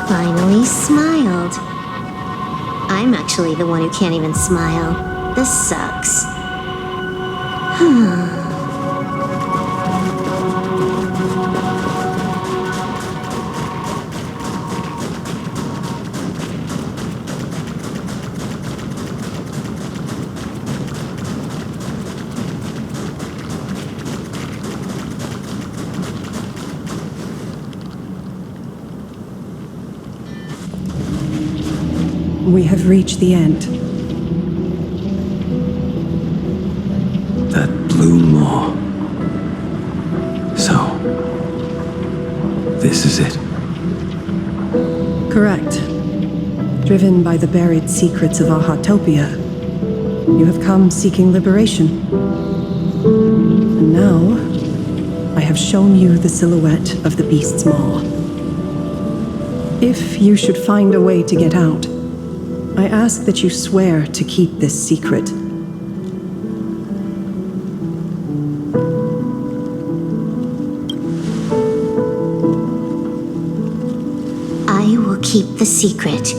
finally smiled. I'm actually the one who can't even smile. This sucks. We have reached the end. That blue maw. So, this is it. Correct. Driven by the buried secrets of Ahatopia, you have come seeking liberation. And now, I have shown you the silhouette of the beast's maw. If you should find a way to get out, I ask that you swear to keep this secret. I will keep the secret.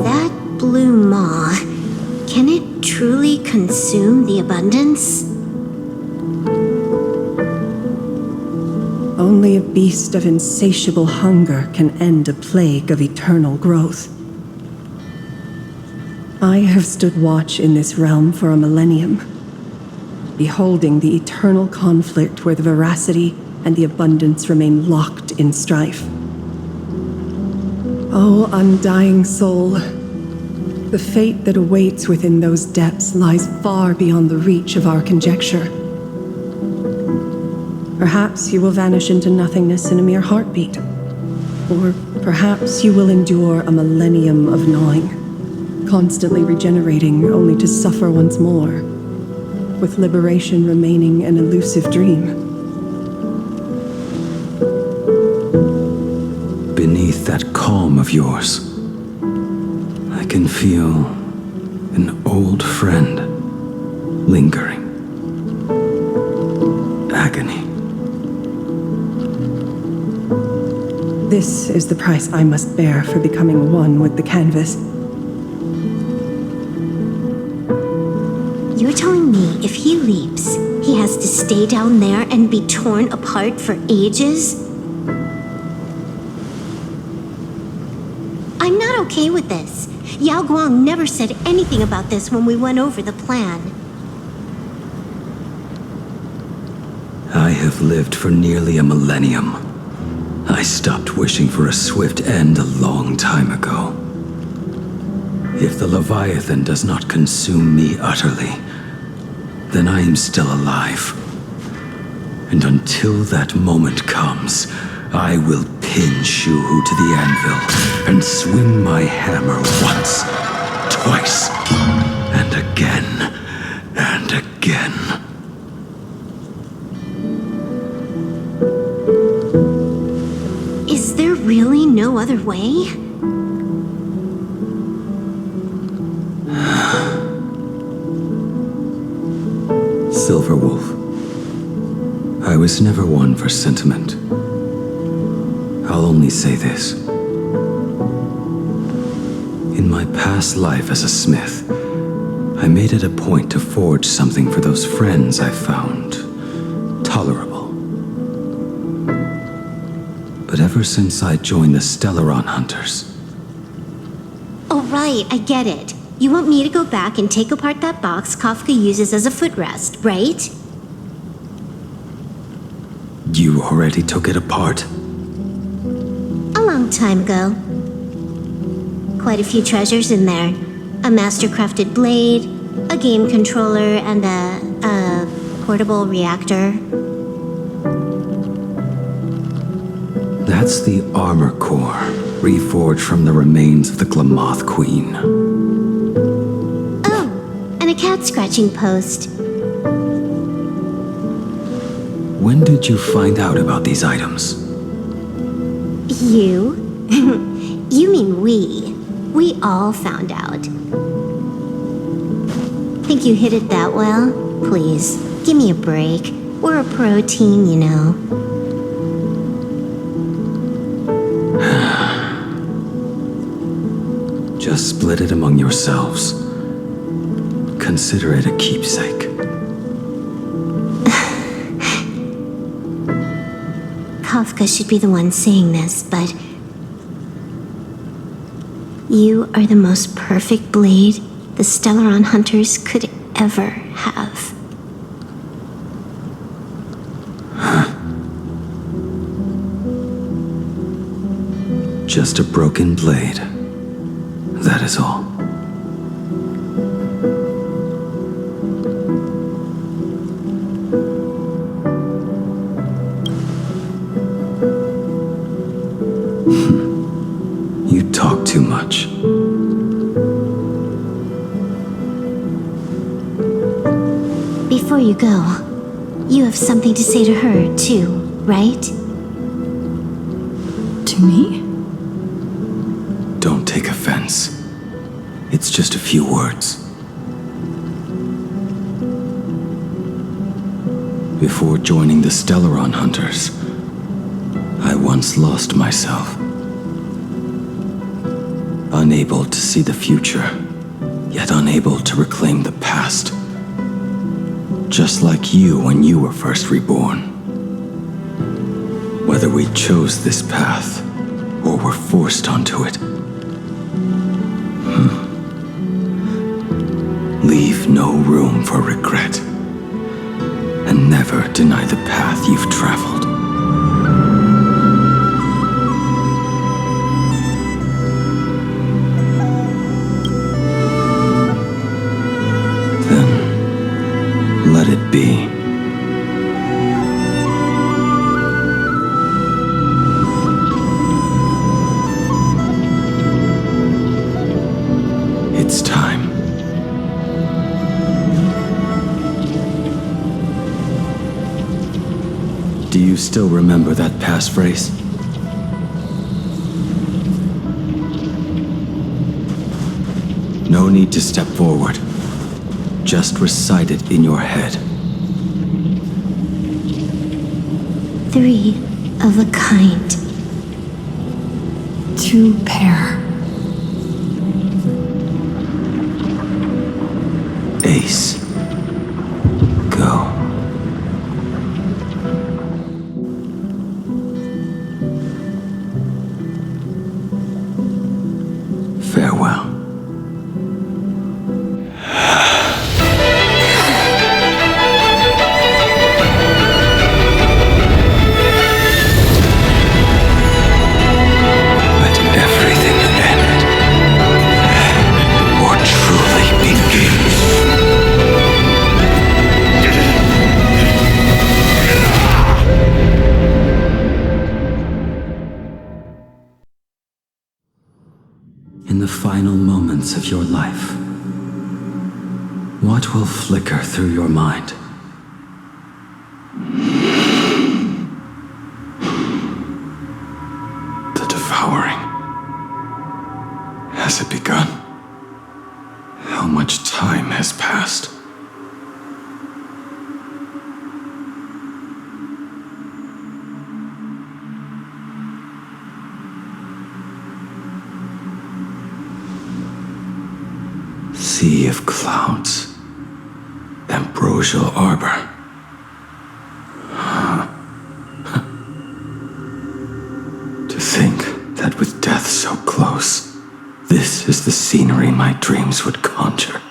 That blue maw, can it truly consume the abundance? Only a beast of insatiable hunger can end a plague of eternal growth. I have stood watch in this realm for a millennium, beholding the eternal conflict where the veracity and the abundance remain locked in strife. Oh, undying soul, the fate that awaits within those depths lies far beyond the reach of our conjecture. Perhaps you will vanish into nothingness in a mere heartbeat. Or perhaps you will endure a millennium of gnawing, constantly regenerating only to suffer once more, with liberation remaining an elusive dream. Beneath that calm of yours, I can feel an old friend lingering. Agony. This is the price I must bear for becoming one with the canvas. You're telling me if he leaps, he has to stay down there and be torn apart for ages? I'm not okay with this. Yao Guang never said anything about this when we went over the plan. I have lived for nearly a millennium. I stopped wishing for a swift end a long time ago. If the Leviathan does not consume me utterly, then I am still alive. And until that moment comes, I will pin Shuhu to the anvil and swing my hammer once, twice, and again, and again. Is there really no other way? Silver Wolf, I was never one for sentiment. I'll only say this. In my past life as a smith, I made it a point to forge something for those friends I found tolerable. But ever since I joined the Stellaron Hunters... Oh, right, I get it. You want me to go back and take apart that box Kafka uses as a footrest, right? You already took it apart? A long time ago. Quite a few treasures in there. A master-crafted blade, a game controller, and a portable reactor. That's the armor core, reforged from the remains of the Glamoth Queen. Oh, and a cat-scratching post. When did you find out about these items? You? You mean we. We all found out. Think you hid it that well? Please, give me a break. We're a pro team, you know. Just split it among yourselves. Consider it a keepsake. Kafka should be the one saying this, but you are the most perfect blade the Stellaron hunters could ever have. Just a broken blade. That is all. You talk too much. Before you go, you have something to say to her, too, right? To me? Don't take offense. It's just a few words. Before joining the Stellaron Hunters, I once lost myself. Unable to see the future, yet unable to reclaim the past. Just like you when you were first reborn. Whether we chose this path, or were forced onto it. Leave no room for regret. And never deny the path you've traveled. Then, let it be. It's time. Do you still remember that passphrase? No need to step forward. Just recite it in your head. 3 of a kind. 2 pair. Ace. Go. Farewell. Let everything end, or truly begin. In the final moments of your life, what will flicker through your mind? The devouring. Has it begun? How much time has passed? Sea of clouds. Ambrosial arbor. To think that with death so close, this is the scenery my dreams would conjure.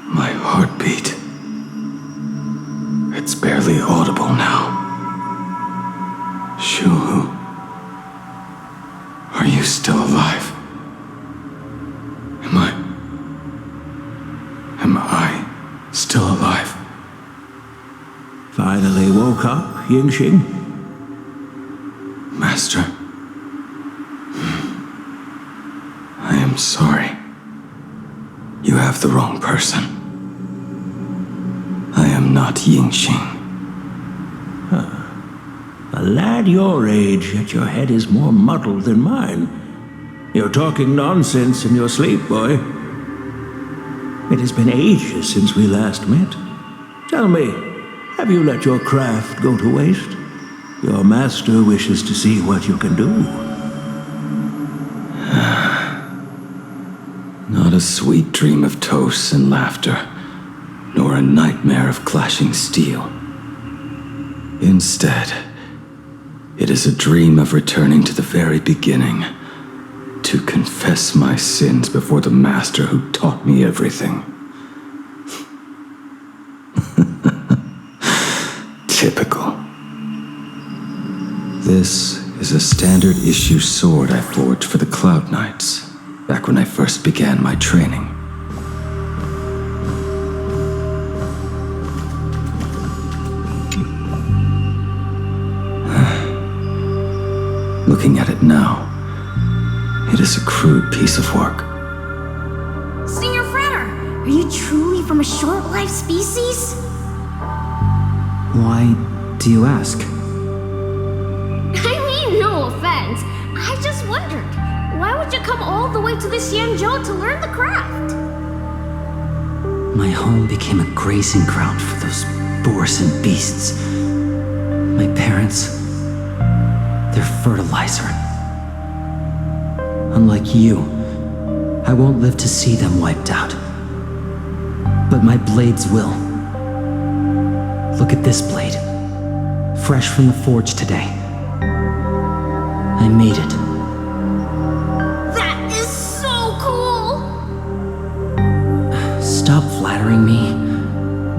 My heartbeat. It's barely audible now. Shuhu. Are you still alive? Am I still alive? Finally woke up, Yingxing? Master. I am sorry. You have the wrong person. I am not Yingxing. A lad your age, yet your head is more muddled than mine. You're talking nonsense in your sleep, boy. It has been ages since we last met. Tell me, have you let your craft go to waste? Your master wishes to see what you can do. sweet dream of toasts and laughter, nor a nightmare of clashing steel. Instead, it is a dream of returning to the very beginning, to confess my sins before the master who taught me everything. Typical. This is a standard issue sword I forged for the Cloud Knights, back when I first began my training. Looking at it now, it is a crude piece of work. Senior Frater, are you truly from a short-lived species? Why do you ask? I mean, no offense. I just wondered, why would you come all the way to the Xianzhou to learn the craft? My home became a grazing ground for those boars and beasts. My parents, they're fertilizer. Unlike you, I won't live to see them wiped out. But my blades will. Look at this blade. Fresh from the forge today. I made it. That is so cool! Stop flattering me.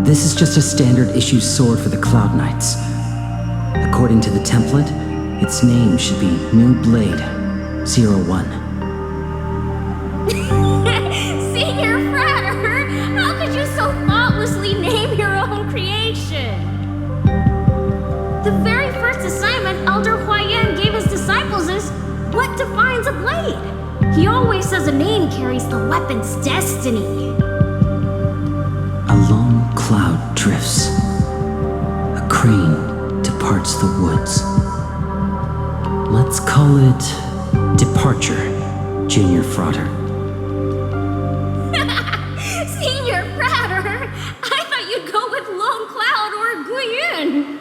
This is just a standard issue sword for the Cloud Knights. According to the template, its name should be New Blade 01. Senior Frater, how could you so thoughtlessly name your own creation? The very first assignment Elder Huayan gave his disciples is what defines a blade. He always says a name carries the weapon's destiny. A lone cloud drifts. A crane departs the woods. Let's call it Departure, Junior Frater. Senior Frater, I thought you'd go with Lone Cloud or Guyun.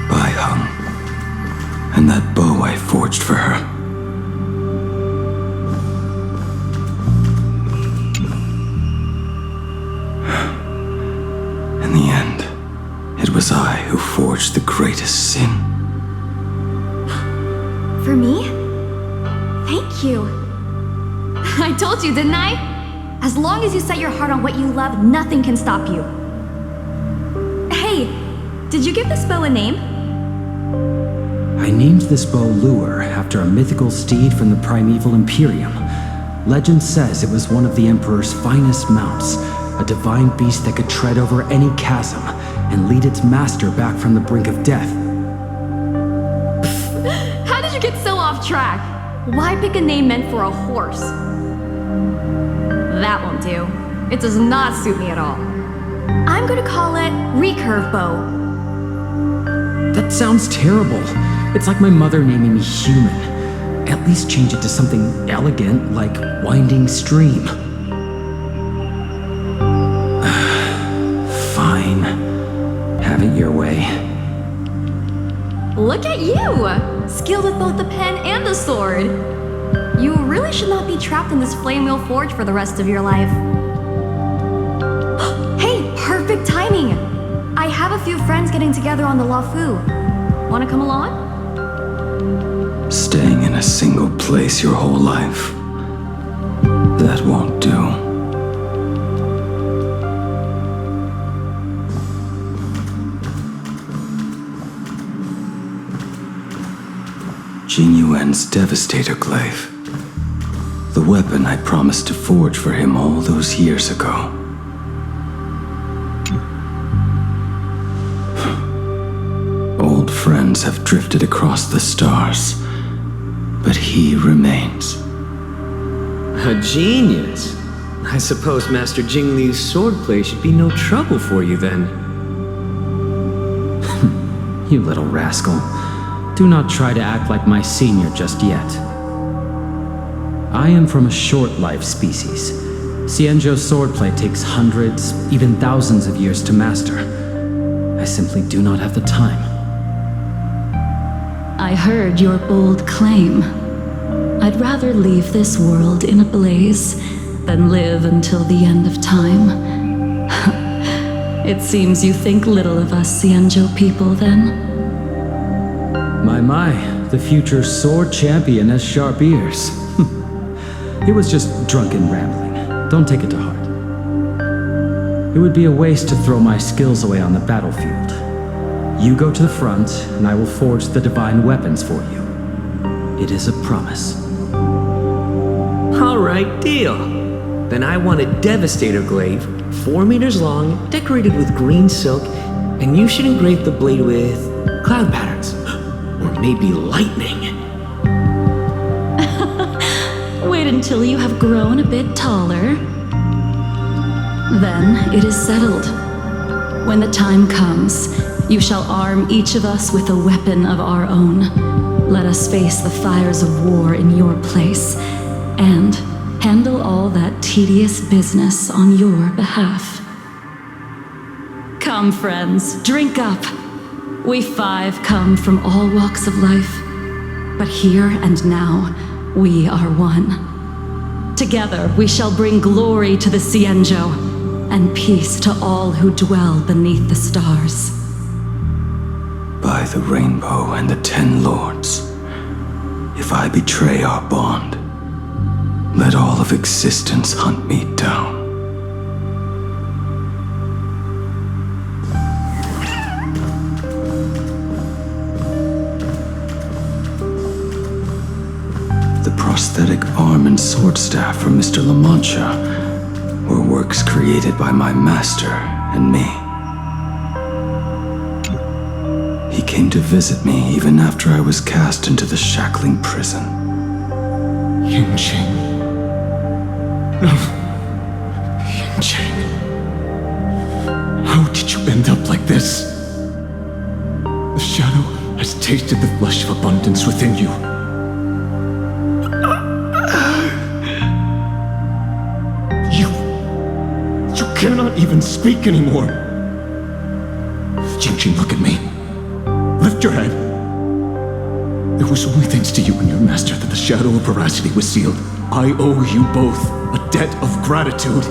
Bai Hung, and that bow I forged for her. In the end, it was I who forged the greatest sin. For me? Thank you. I told you, didn't I? As long as you set your heart on what you love, nothing can stop you. Hey, did you give this bow a name? I named this bow Lure after a mythical steed from the primeval Imperium. Legend says it was one of the Emperor's finest mounts, a divine beast that could tread over any chasm and lead its master back from the brink of death. How did you get so off track? Why pick a name meant for a horse? That won't do. It does not suit me at all. I'm gonna call it Recurve Bow. That sounds terrible. It's like my mother naming me Human. At least change it to something elegant like Winding Stream. Fine. Have it your way. Look at you! Skilled with both the pen and the sword. You really should not be trapped in this flame wheel forge for the rest of your life. Hey, perfect timing! I have a few friends getting together on the Lafu. Wanna come along? Staying in a single place your whole life. That won't do. Jing Yuan's Devastator Glaive. The weapon I promised to forge for him all those years ago. Old friends have drifted across the stars, but he remains. A genius. I suppose Master Jing Liu's swordplay should be no trouble for you then. You little rascal. Do not try to act like my senior just yet. I am from a short-lived species. Xianzhou swordplay takes hundreds, even thousands of years to master. I simply do not have the time. I heard your bold claim. I'd rather leave this world in a blaze than live until the end of time. It seems you think little of us Xianzhou people, then? My, the future sword champion has sharp ears. It was just drunken rambling. Don't take it to heart. It would be a waste to throw my skills away on the battlefield. You go to the front, and I will forge the divine weapons for you. It is a promise. Alright, deal. Then I want a Devastator glaive, 4 meters long, decorated with green silk, and you should engrave the blade with cloud patterns. Or maybe lightning. Wait until you have grown a bit taller. Then it is settled. When the time comes, you shall arm each of us with a weapon of our own. Let us face the fires of war in your place, and handle all that tedious business on your behalf. Come, friends, drink up. We 5 come from all walks of life, but here and now, we are one. Together, we shall bring glory to the Xianzhou, and peace to all who dwell beneath the stars. By the rainbow and the 10 lords, if I betray our bond, let all of existence hunt me down. The prosthetic arm and sword staff from Mr. La Mancha were works created by my master and me. He came to visit me even after I was cast into the shackling prison. Yunqing. No. Yunqing. How did you end up like this? The shadow has tasted the flesh of abundance within you. You cannot even speak anymore. Yunqing, look at me. Lift your head. It was only thanks to you and your master that the shadow of veracity was sealed. I owe you both a debt of gratitude.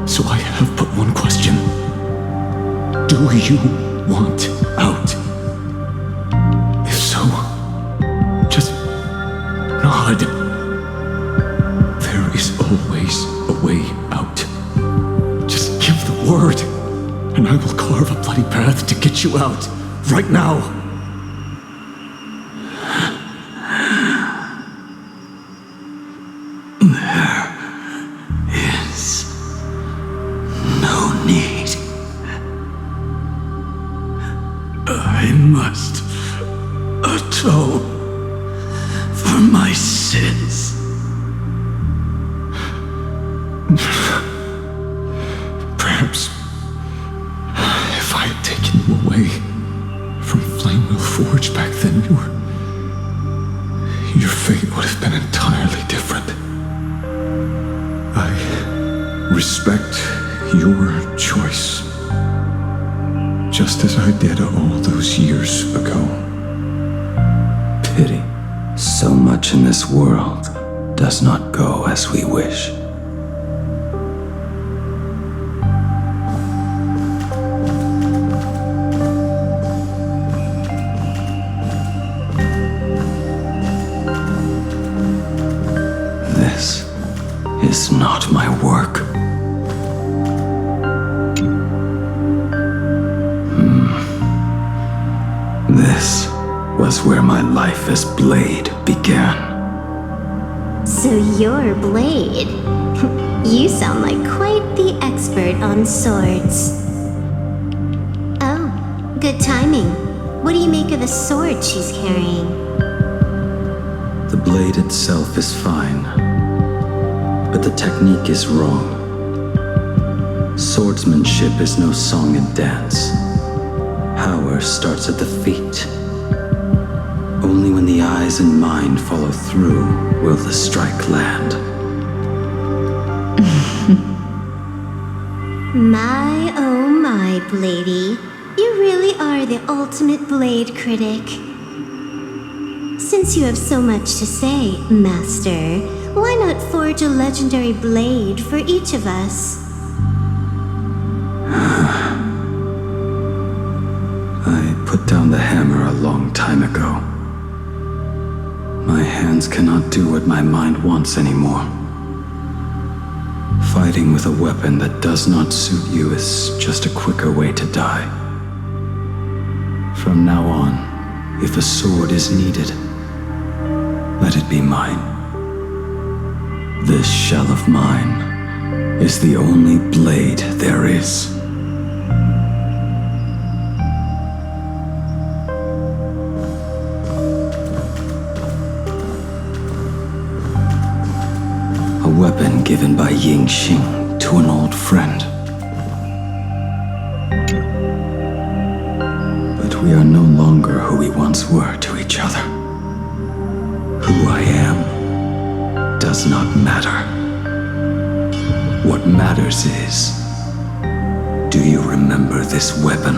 So I have but one question. Do you want out? If so, just nod. There is always a way out. Just give the word, and I will carve a bloody path to get you out. Right now! There is no need. I must atone for my sins. Perhaps if I had taken you away from Flamewheel Forge back then, your fate would have been entirely different. I respect your choice, just as I did all those years ago. Pity. So much in this world does not go as we wish. This is not my work. This was where my life as Blade began. So you're Blade. You sound like quite the expert on swords. Oh, good timing. What do you make of the sword she's carrying? The blade itself is fine, but the technique is wrong. Swordsmanship is no song and dance. Power starts at the feet. Only when the eyes and mind follow through will the strike land. My, oh my, Blady. You really are the ultimate blade critic. Since you have so much to say, Master, why not forge a legendary blade for each of us? I put down the hammer a long time ago. My hands cannot do what my mind wants anymore. Fighting with a weapon that does not suit you is just a quicker way to die. From now on, if a sword is needed, let it be mine. This shell of mine is the only blade there is. A weapon given by Ying Xing to an old friend. But we are no longer who we once were to each other. Who I am does not matter. What matters is, do you remember this weapon?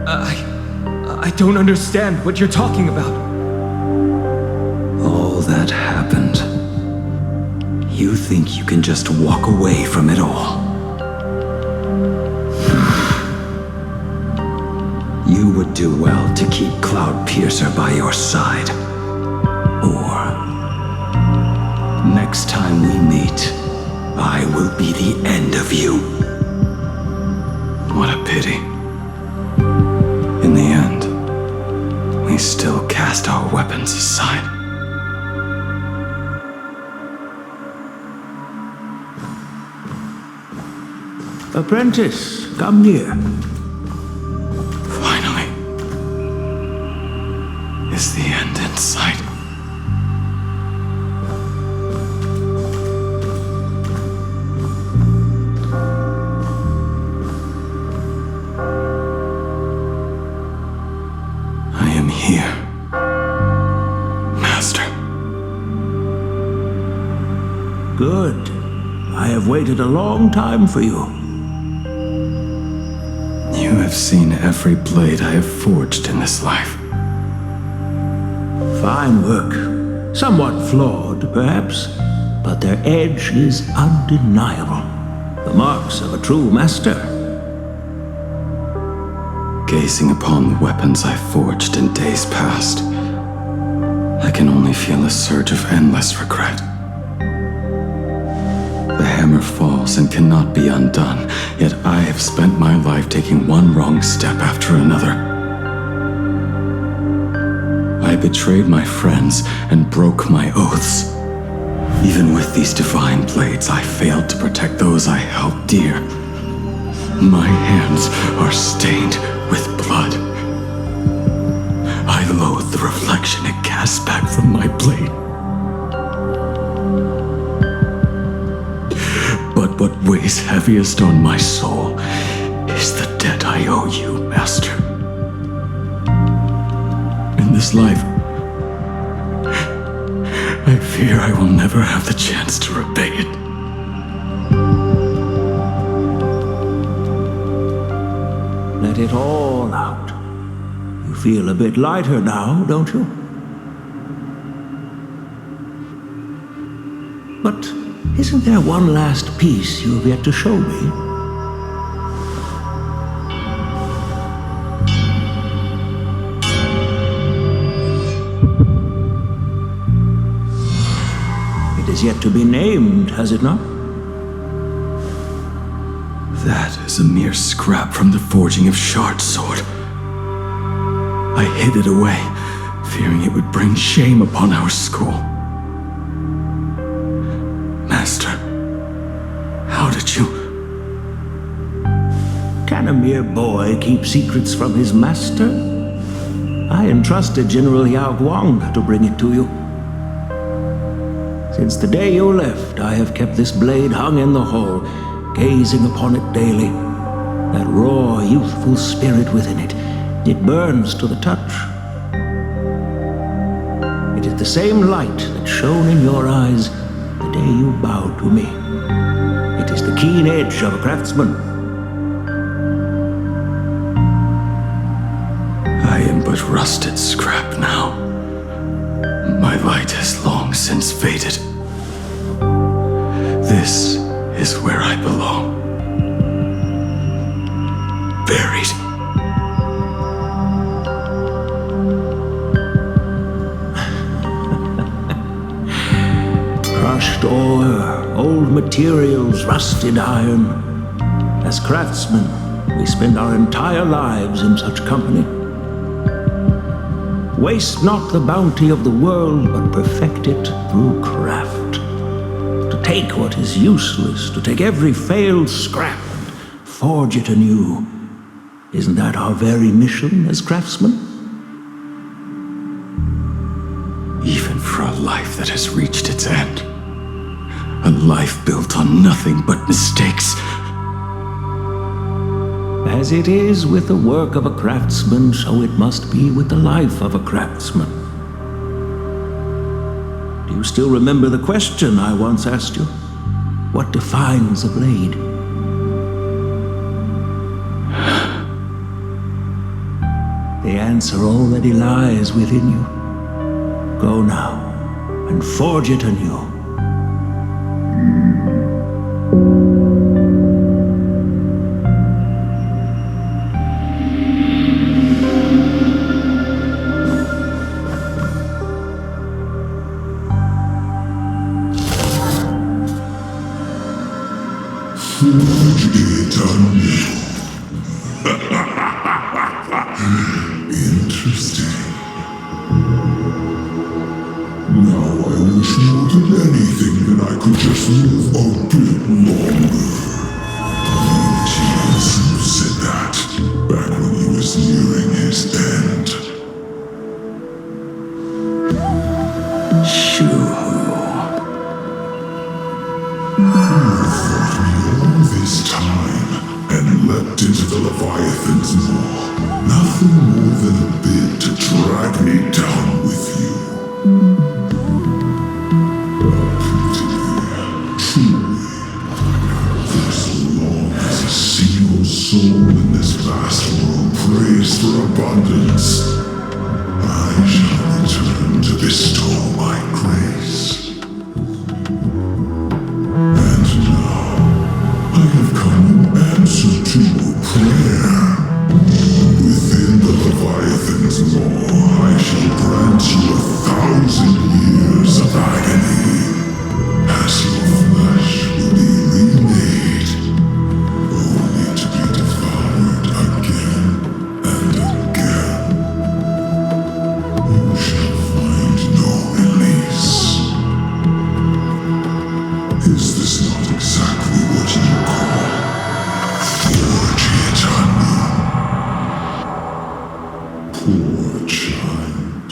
I don't understand what you're talking about. All that happened. You think you can just walk away from it all? You would do well to keep Cloudpiercer by your side. Or, next time we meet, I will be the end of you. What a pity. In the end, we still cast our weapons aside. Apprentice, come here. Finally. Is the end in sight? I am here, Master. Good. I have waited a long time for you. You have seen every blade I have forged in this life. Fine work. Somewhat flawed, perhaps, but their edge is undeniable. The marks of a true master. Gazing upon the weapons I forged in days past, I can only feel a surge of endless regret. The hammer falls and cannot be undone, yet I have spent my life taking one wrong step after another. I betrayed my friends and broke my oaths. Even with these divine blades, I failed to protect those I held dear. My hands are stained with blood. I loathe the reflection it casts back from my blade. But what weighs heaviest on my soul is the debt I owe you, Master. In this life, I fear I will never have the chance to repay it. Let it all out. You feel a bit lighter now, don't you? But isn't there one last piece you have yet to show me? It is yet to be named, has it not? That is a mere scrap from the forging of Shard's sword. I hid it away, fearing it would bring shame upon our school. Master, how did you... Can a mere boy keep secrets from his master? I entrusted General Yao Guang to bring it to you. Since the day you left, I have kept this blade hung in the hall, gazing upon it daily. That raw, youthful spirit within it, it burns to the touch. It is the same light that shone in your eyes the day you bowed to me. It is the keen edge of a craftsman. rusted scrap now. My light has long since faded. This is where I belong. Buried. Crushed ore, old materials, rusted iron. As craftsmen, we spend our entire lives in such company. Waste not the bounty of the world, but perfect it through craft. To take what is useless, to take every failed scrap and forge it anew. Isn't that our very mission as craftsmen? Even for a life that has reached its end. A life built on nothing but mistakes. As it is with the work of a craftsman, so it must be with the life of a craftsman. Do you still remember the question I once asked you? What defines a blade? The answer already lies within you. Go now and forge it anew. Forge it anew. Interesting. Now I wish more than anything that I could just live a bit longer. Eugene said that back when he was nearing his end. This time and leapt into the Leviathan's maw. Nothing more than a bit to drag me down with you. Truly, for so long as a single soul in this vast world prays for abundance, I shall return to bestow my grace. Answer to a prayer. Within the Leviathan's maw, I shall grant you 1,000 years of agony, as your flesh will be remade, only to be devoured again and again. You shall find no release. Is this not exactly what you call forge it anew? Poor child.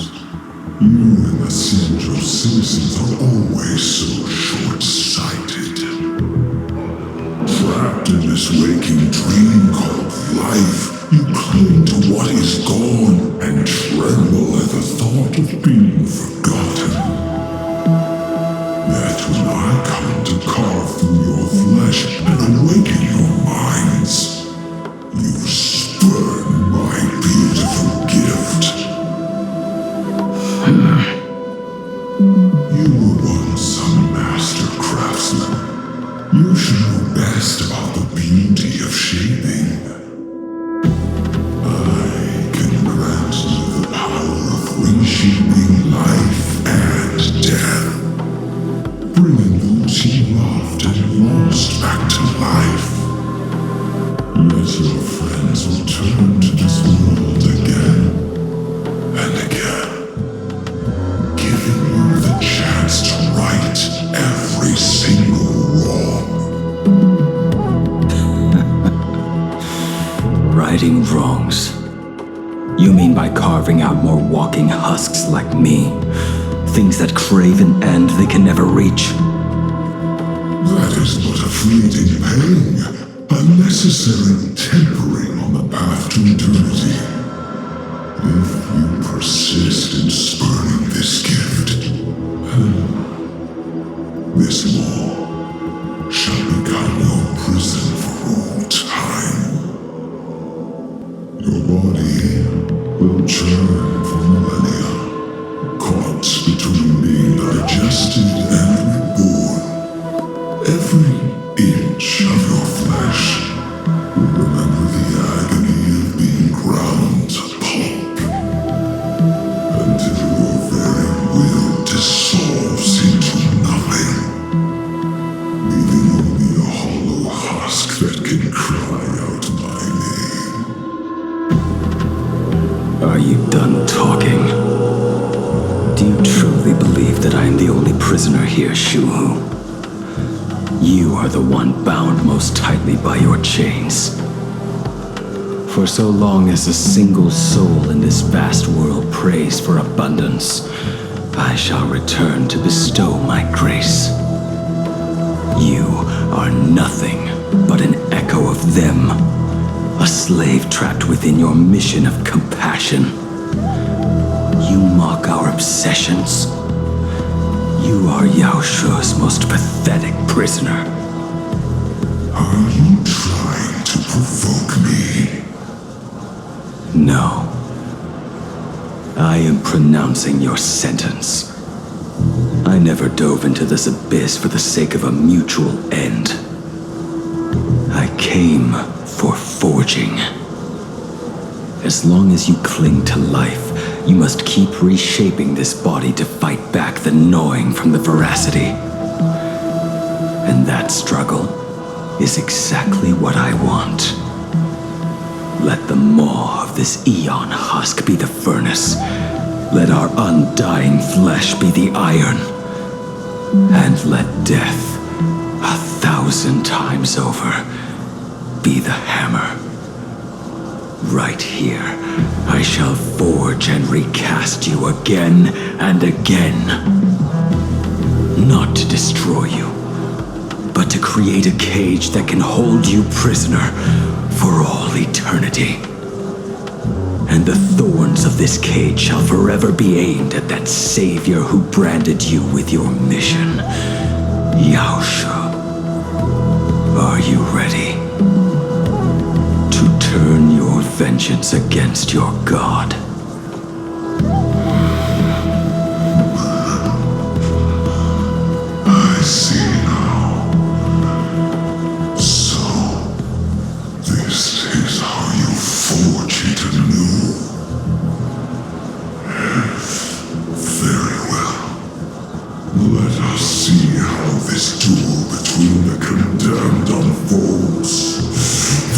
You and the Central citizens are always so short-sighted. Trapped in this waking dream called life, you cling to what is gone and tremble at the thought of being forgotten. Yet when I come to carve through your flesh and awaken your minds, you spurn my beautiful gift. You were once a master craftsman. You should know best about the beauty of shaping. I can grant you the power of reshaping life and death, bringing those you loved and lost back to life. Let your friends return to this world again and again, giving you the chance to right every single wrong. Righting wrongs. You mean by carving out more walking husks like me? Things that crave an end they can never reach? That is but a fleeting pang, a necessary tempering on the path to eternity. If you persist in spurning this gift, this law shall become your prison for all time. Your body will churn truly believe that I am the only prisoner here, Shuhu. You are the one bound most tightly by your chains. For so long as a single soul in this vast world prays for abundance, I shall return to bestow my grace. You are nothing but an echo of them, a slave trapped within your mission of compassion. You mock our obsessions. You are Yao Shu's most pathetic prisoner. Are you trying to provoke me? No. I am pronouncing your sentence. I never dove into this abyss for the sake of a mutual end. I came for forging. As long as you cling to life, you must keep reshaping this body to fight back the gnawing from the veracity. And that struggle is exactly what I want. Let the maw of this eon husk be the furnace. Let our undying flesh be the iron. And let death, 1,000 times over, be the hammer. Right here, I shall forge and recast you again and again. Not to destroy you, but to create a cage that can hold you prisoner for all eternity. And the thorns of this cage shall forever be aimed at that savior who branded you with your mission. Yao Shu. Are you ready to turn your vengeance against your god? I see now. So, this is how you forge it anew. Very well. Let us see how this duel between the condemned unfolds.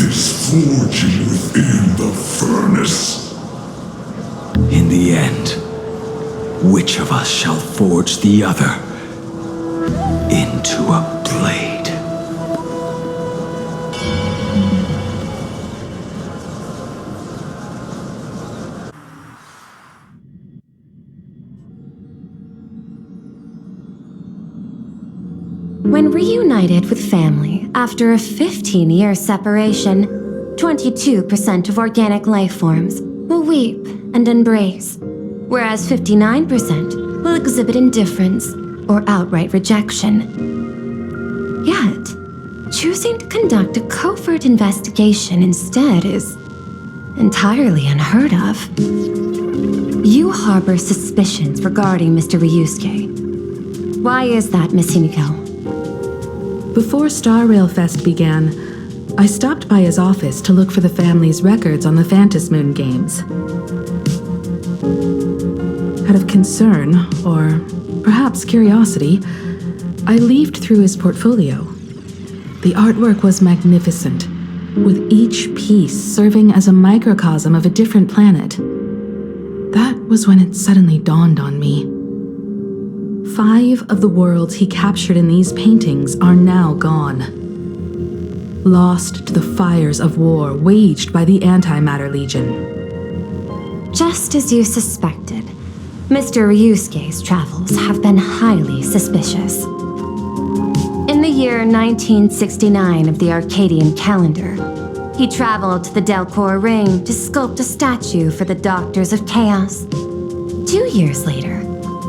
This forging within the furnace. In the end, which of us shall forge the other into a blade? When reunited with family after a 15-year separation, 22% of organic life forms will weep and embrace, whereas 59% will exhibit indifference or outright rejection. Yet, choosing to conduct a covert investigation instead is entirely unheard of. You harbor suspicions regarding Mr. Ryusuke. Why is that, Miss Himiko? Before Star Rail Fest began, I stopped by his office to look for the family's records on the Phantom Moon games. Out of concern, or perhaps curiosity, I leafed through his portfolio. The artwork was magnificent, with each piece serving as a microcosm of a different planet. That was when it suddenly dawned on me. 5 of the worlds he captured in these paintings are now gone, lost to the fires of war waged by the Antimatter Legion. Just as you suspected, Mr. Ryusuke's travels have been highly suspicious. In the year 1969 of the Arcadian calendar, he traveled to the Delcor Ring to sculpt a statue for the Doctors of Chaos. 2 years later,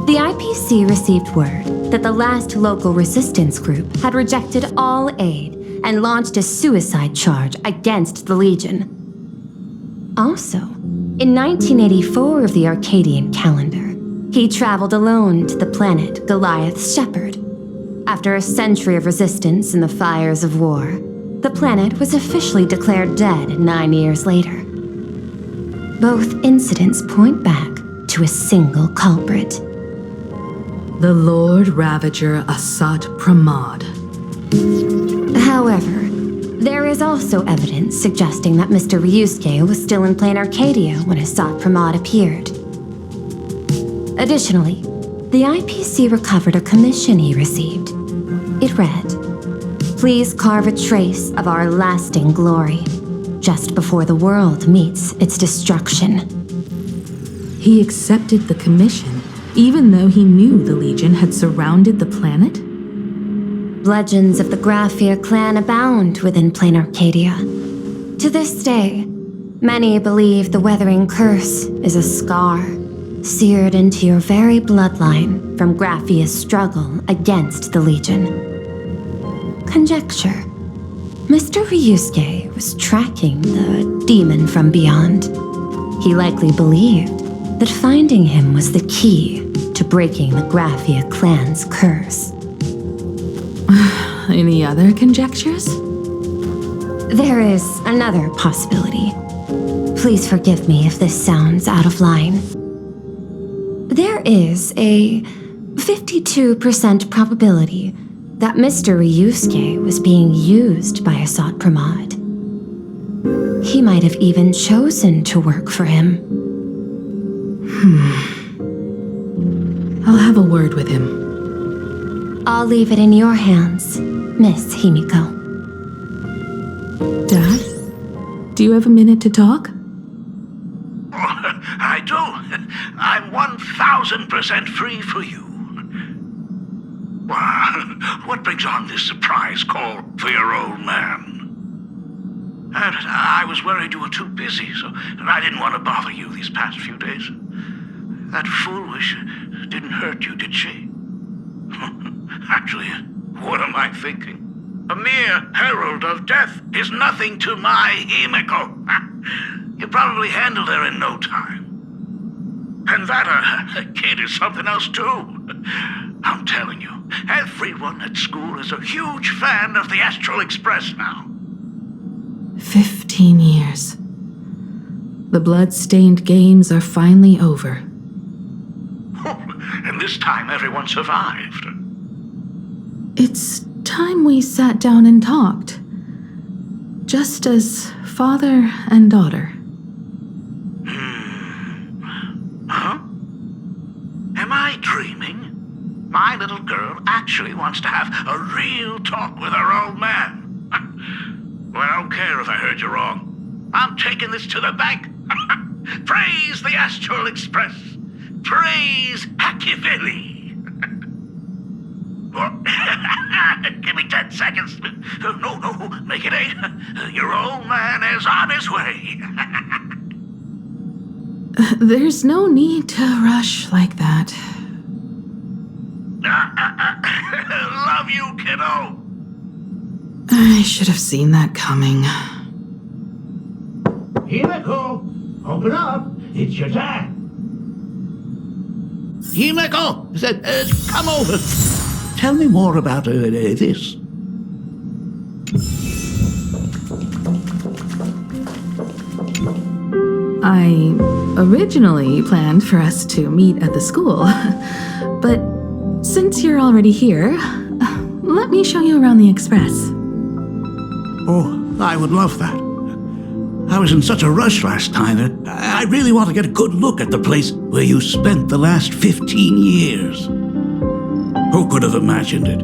the IPC received word that the last local resistance group had rejected all aid and launched a suicide charge against the Legion. Also, in 1984 of the Arcadian calendar, he traveled alone to the planet Goliath's Shepherd. After a century of resistance in the fires of war, the planet was officially declared dead 9 years later. Both incidents point back to a single culprit. The Lord Ravager Asat Pramod. However, there is also evidence suggesting that Mr. Ryusuke was still in plain Arcadia when Asat Pramod appeared. Additionally, the IPC recovered a commission he received. It read, "Please carve a trace of our lasting glory, just before the world meets its destruction." He accepted the commission, even though he knew the Legion had surrounded the planet? Legends of the Graphia clan abound within plain Arcadia. To this day, many believe the Weathering Curse is a scar seared into your very bloodline from Graphia's struggle against the Legion. Conjecture. Mr. Ryusuke was tracking the demon from beyond. He likely believed that finding him was the key to breaking the Graphia clan's curse. Any other conjectures? There is another possibility. Please forgive me if this sounds out of line. There is a 52% probability that Mr. Ryusuke was being used by Assad Pramod. He might have even chosen to work for him. I'll have a word with him. I'll leave it in your hands, Miss Himiko. Dad? Do you have a minute to talk? I do. I'm 1000% free for you. What brings on this surprise call for your old man? I was worried you were too busy, so I didn't want to bother you these past few days. That foolish didn't hurt you, did she? Actually, what am I thinking? A mere herald of death is nothing to my Himiko. You probably handled her in no time. And that kid is something else too. I'm telling you, everyone at school is a huge fan of the Astral Express now. 15 years. The blood-stained games are finally over. And this time everyone survived. It's time we sat down and talked. Just as father and daughter. Huh? Am I dreaming? My little girl actually wants to have a real talk with her old man. Well, I don't care if I heard you wrong. I'm taking this to the bank. Praise the Astral Express. Praise Hakivelli. Give me 10 seconds. No, make it 8. Your old man is on his way. There's no need to rush like that. Love you, kiddo. I should have seen that coming. Himiko, open up. It's your time. Himiko, come over. Tell me more about this. I originally planned for us to meet at the school, but since you're already here, let me show you around the Express. Oh, I would love that. I was in such a rush last time that I really want to get a good look at the place where you spent the last 15 years. Who could have imagined it?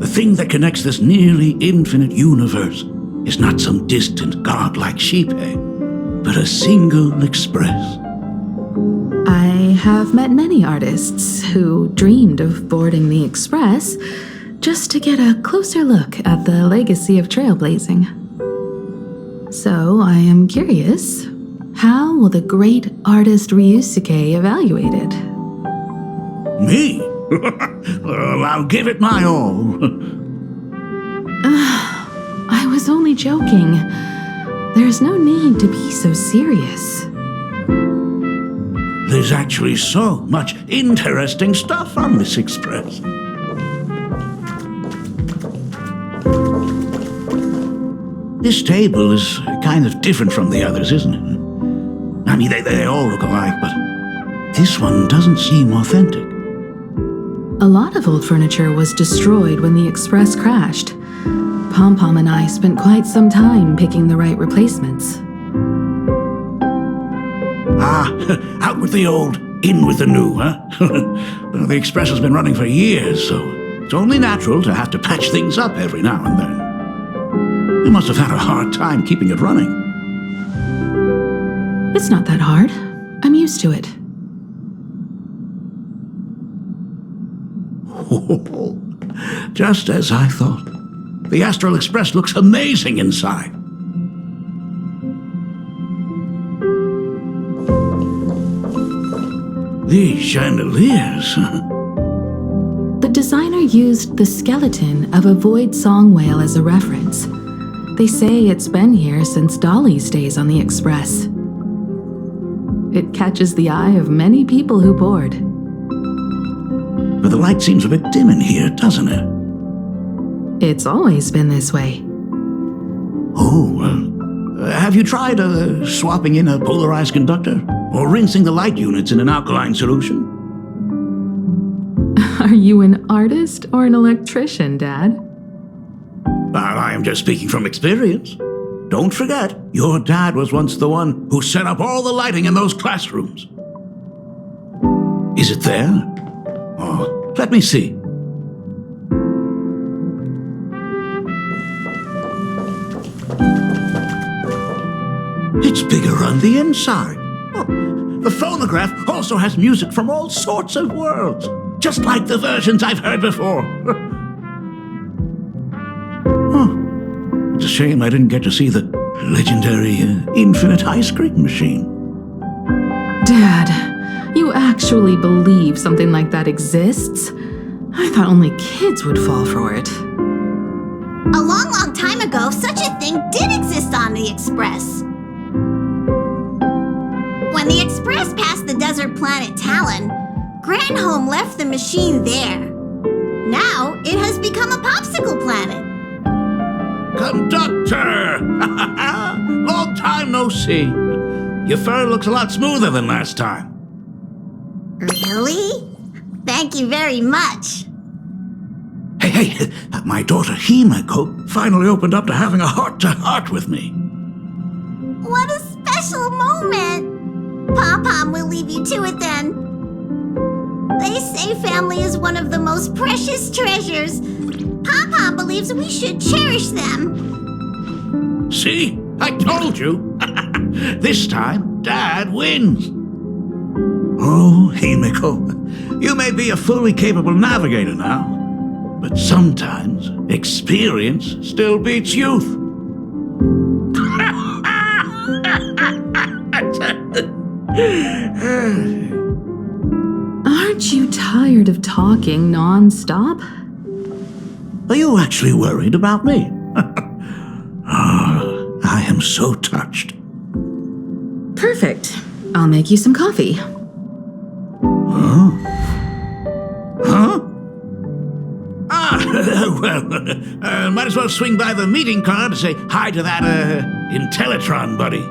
The thing that connects this nearly infinite universe is not some distant godlike sheephead, but a single express. I have met many artists who dreamed of boarding the Express just to get a closer look at the legacy of trailblazing. So I am curious, how will the great artist Ryusuke evaluate it? Me? Well, I'll give it my all. I was only joking. There's no need to be so serious. There's actually so much interesting stuff on this express. This table is kind of different from the others, isn't it? I mean, they all look alike, but this one doesn't seem authentic. A lot of old furniture was destroyed when the Express crashed. Pom-Pom and I spent quite some time picking the right replacements. Out with the old, In with the new, huh? Well, the Express has been running for years, so it's only natural to have to patch things up every now and then. You must have had a hard time keeping it running. It's not that hard. I'm used to it. Just as I thought. The Astral Express looks amazing inside. These chandeliers. The designer used the skeleton of a void song whale as a reference. They say it's been here since Dolly's days on the Express. It catches the eye of many people who board. But the light seems a bit dim in here, doesn't it? It's always been this way. Oh, have you tried swapping in a polarized conductor? Or rinsing the light units in an alkaline solution? Are you an artist or an electrician, Dad? Well, I am just speaking from experience. Don't forget, your dad was once the one who set up all the lighting in those classrooms. Is it there? Oh, let me see. It's bigger on the inside. Oh, the phonograph also has music from all sorts of worlds, just like the versions I've heard before. Oh, it's a shame I didn't get to see the legendary infinite ice cream machine. Dad, you actually believe something like that exists? I thought only kids would fall for it. A long, long time ago, such a thing did exist on the Express. When the Express passed the desert planet Talon, Granholm left the machine there. Now, it has become a popsicle planet. Conductor! Long time no see. Your fur looks a lot smoother than last time. Really? Thank you very much. Hey, my daughter Himeko finally opened up to having a heart-to-heart with me. What a special moment! Pom-Pom will leave you to it then. They say family is one of the most precious treasures. Pom-Pom believes we should cherish them. See? I told you. This time, Dad wins. Oh, Himeko, you may be a fully capable navigator now, but sometimes experience still beats youth. Aren't you tired of talking non-stop? Are you actually worried about me? Oh, I am so touched. Perfect. I'll make you some coffee. Huh? Well, might as well swing by the meeting car to say hi to that, Intellitron buddy.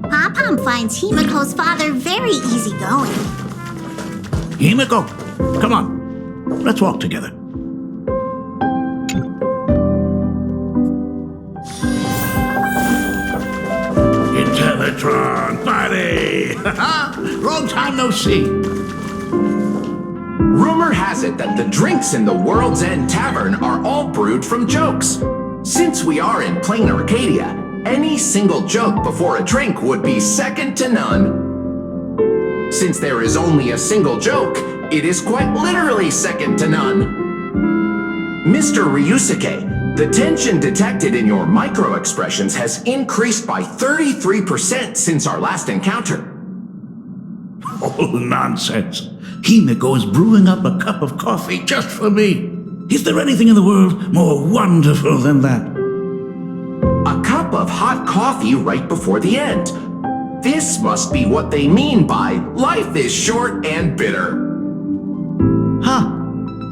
Pom-Pom finds Himeko's father very easygoing. Himeko, come on. Let's walk together. Intellitron buddy! Long time no see. Rumor has it that the drinks in the World's End Tavern are all brewed from jokes. Since we are in plain Arcadia, any single joke before a drink would be second to none. Since there is only a single joke, it is quite literally second to none. Mr. Ryusuke, the tension detected in your micro-expressions has increased by 33% since our last encounter. Oh, nonsense. Himeko is brewing up a cup of coffee just for me. Is there anything in the world more wonderful than that? A cup of hot coffee right before the end. This must be what they mean by life is short and bitter. Huh.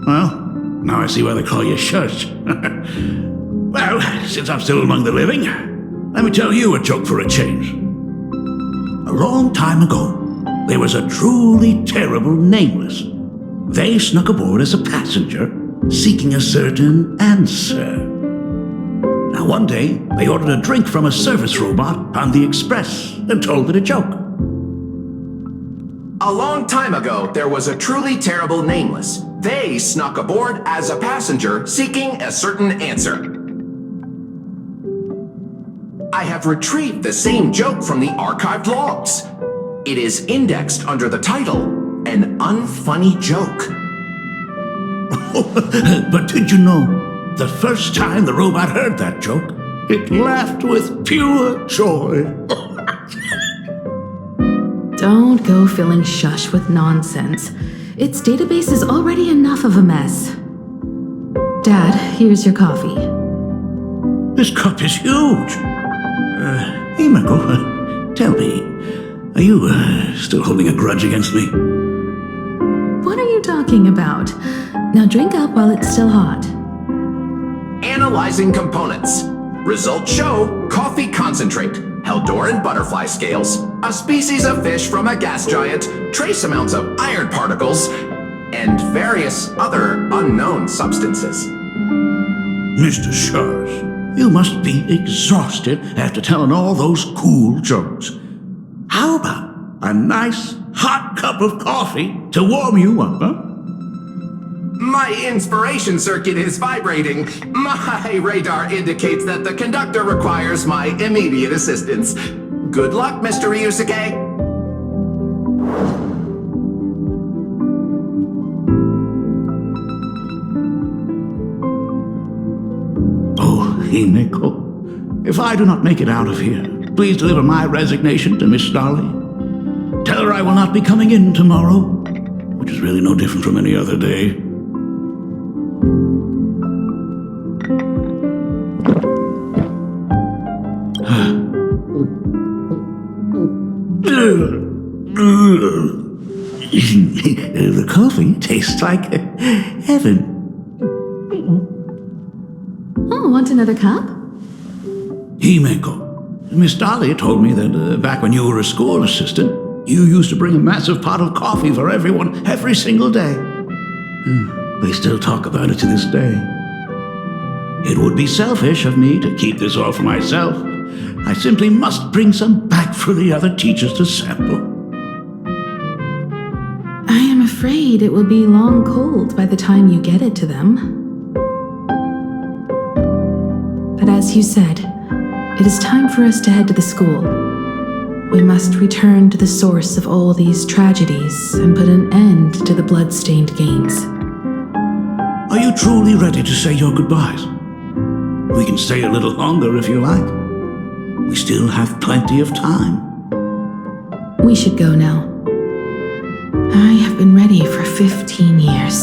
Well, now I see why they call you Shush. Well, since I'm still among the living, let me tell you a joke for a change. A long time ago, there was a truly terrible nameless. They snuck aboard as a passenger, seeking a certain answer. Now One day, they ordered a drink from a service robot on the express and told it a joke. A long time ago, there was a truly terrible nameless. They snuck aboard as a passenger seeking a certain answer. I have retrieved the same joke from the archived logs. It is indexed under the title, An Unfunny Joke. But did you know, the first time the robot heard that joke, it laughed with pure joy. Don't go filling Shush with nonsense. Its database is already enough of a mess. Dad, here's your coffee. This cup is huge. Himeko, tell me, are you still holding a grudge against me? What are you talking about? Now drink up while it's still hot. Analyzing components. Results show coffee concentrate, Heldoran butterfly scales, a species of fish from a gas giant, trace amounts of iron particles, and various other unknown substances. Mr. Shush, you must be exhausted after telling all those cool jokes. How about a nice hot cup of coffee to warm you up, huh? My inspiration circuit is vibrating. My radar indicates that the conductor requires my immediate assistance. Good luck, Mr. Ryusuke. Oh, Himeko, if I do not make it out of here, please deliver my resignation to Miss Dolly. Tell her I will not be coming in tomorrow, which is really no different from any other day. The coffee tastes like heaven. Oh, want another cup? Himeko, Miss Dolly told me that back when you were a school assistant, you used to bring a massive pot of coffee for everyone every single day. They still talk about it to this day. It would be selfish of me to keep this all for myself. I simply must bring some back for the other teachers to sample. I am afraid it will be long cold by the time you get it to them. But as you said, it is time for us to head to the school. We must return to the source of all these tragedies and put an end to the blood-stained games. Are you truly ready to say your goodbyes? We can stay a little longer if you like. We still have plenty of time. We should go now. I have been ready for 15 years.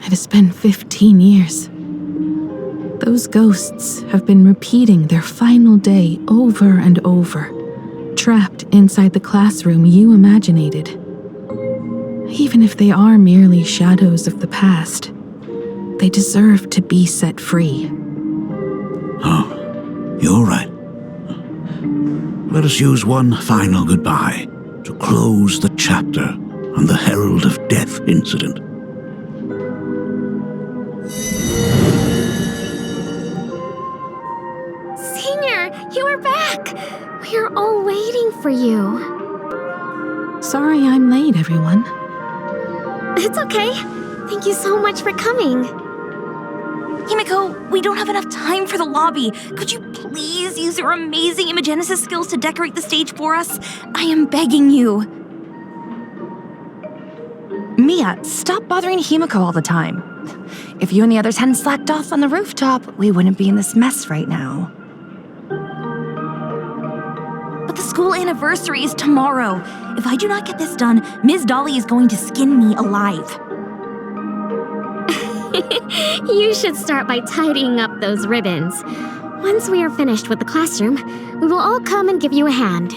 It has been 15 years. Those ghosts have been repeating their final day over and over, trapped inside the classroom you imaginated. Even if they are merely shadows of the past, they deserve to be set free. Oh, you're right. Let us use one final goodbye to close the chapter on the Herald of Death incident. Senior, you are back! We're all waiting for you. Sorry I'm late, everyone. It's okay. Thank you so much for coming. Himeko, we don't have enough time for the lobby. Could you please use your amazing imagenesis skills to decorate the stage for us? I am begging you. Mia, stop bothering Himeko all the time. If you and the others hadn't slacked off on the rooftop, we wouldn't be in this mess right now. But the school anniversary is tomorrow. If I do not get this done, Ms. Dolly is going to skin me alive. You should start by tidying up those ribbons. Once we are finished with the classroom, we will all come and give you a hand.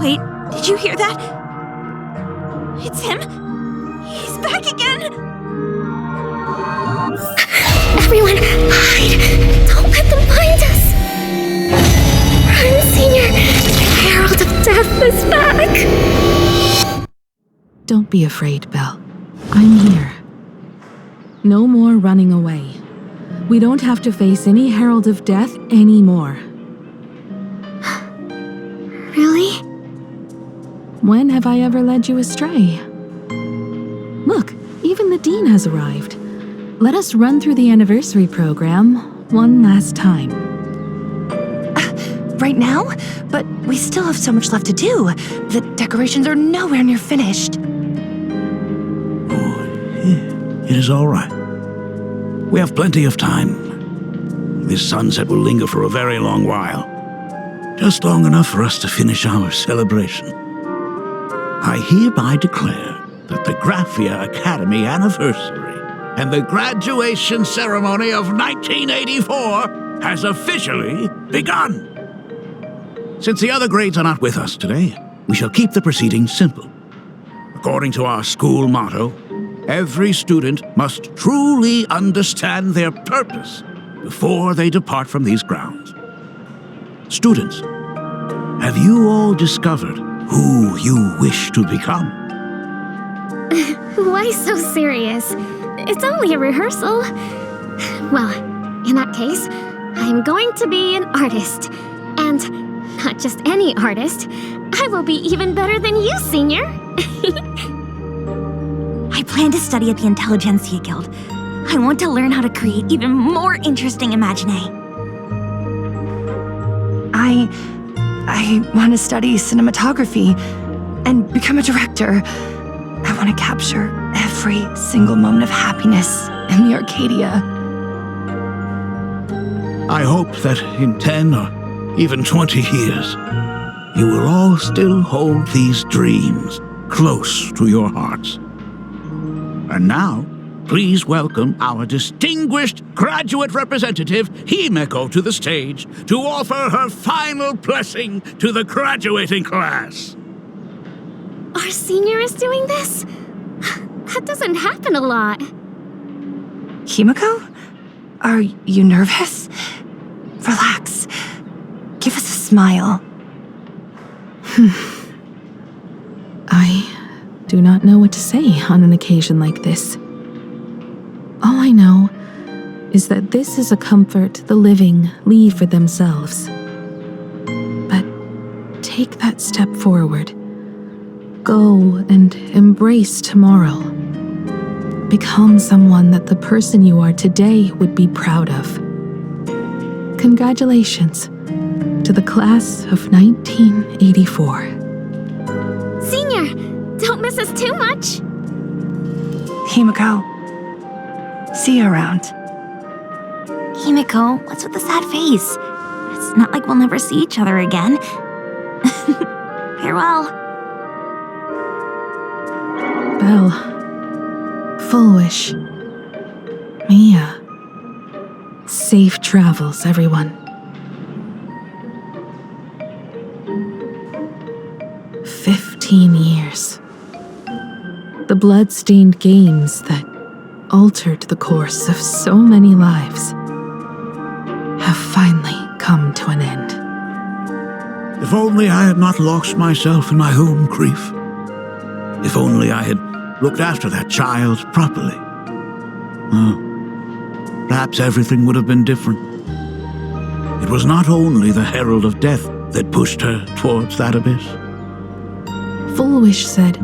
Wait, did you hear that? It's him! He's back again! Everyone, hide! Don't let them find us! Run, Senior! The Herald of Death is back! Don't be afraid, Belle. I'm here. No more running away. We don't have to face any Herald of Death anymore. Really? When have I ever led you astray? Look, even the Dean has arrived. Let us run through the anniversary program one last time. Right now? But we still have so much left to do. The decorations are nowhere near finished. It is all right. We have plenty of time. This sunset will linger for a very long while. Just long enough for us to finish our celebration. I hereby declare that the Graphia Academy anniversary and the graduation ceremony of 1984 has officially begun. Since the other grades are not with us today, we shall keep the proceedings simple. According to our school motto, every student must truly understand their purpose before they depart from these grounds. Students, have you all discovered who you wish to become? Why so serious? It's only a rehearsal. Well, in that case, I'm going to be an artist. And not just any artist. I will be even better than you, Senior. I plan to study at the Intelligentsia Guild. I want to learn how to create even more interesting imaginae. I want to study cinematography and become a director. I want to capture every single moment of happiness in the Arcadia. I hope that in 10 or even 20 years, you will all still hold these dreams close to your hearts. And now, please welcome our distinguished graduate representative, Himeko, to the stage to offer her final blessing to the graduating class. Our senior is doing this? That doesn't happen a lot. Himeko? Are you nervous? Relax. Give us a smile. I do not know what to say on an occasion like this. All I know is that this is a comfort the living leave for themselves. But take that step forward. Go and embrace tomorrow. Become someone that the person you are today would be proud of. Congratulations to the class of 1984. Senior, don't miss us too much. Himeko, see you around. Himeko, what's with the sad face? It's not like we'll never see each other again. Farewell. Belle, Full Wish, Mia. Safe travels, everyone. 15 years. The blood-stained games that altered the course of so many lives have finally come to an end. If only I had not lost myself in my own grief. If only I had looked after that child properly. Perhaps everything would have been different. It was not only the Herald of Death that pushed her towards that abyss. Full Wish said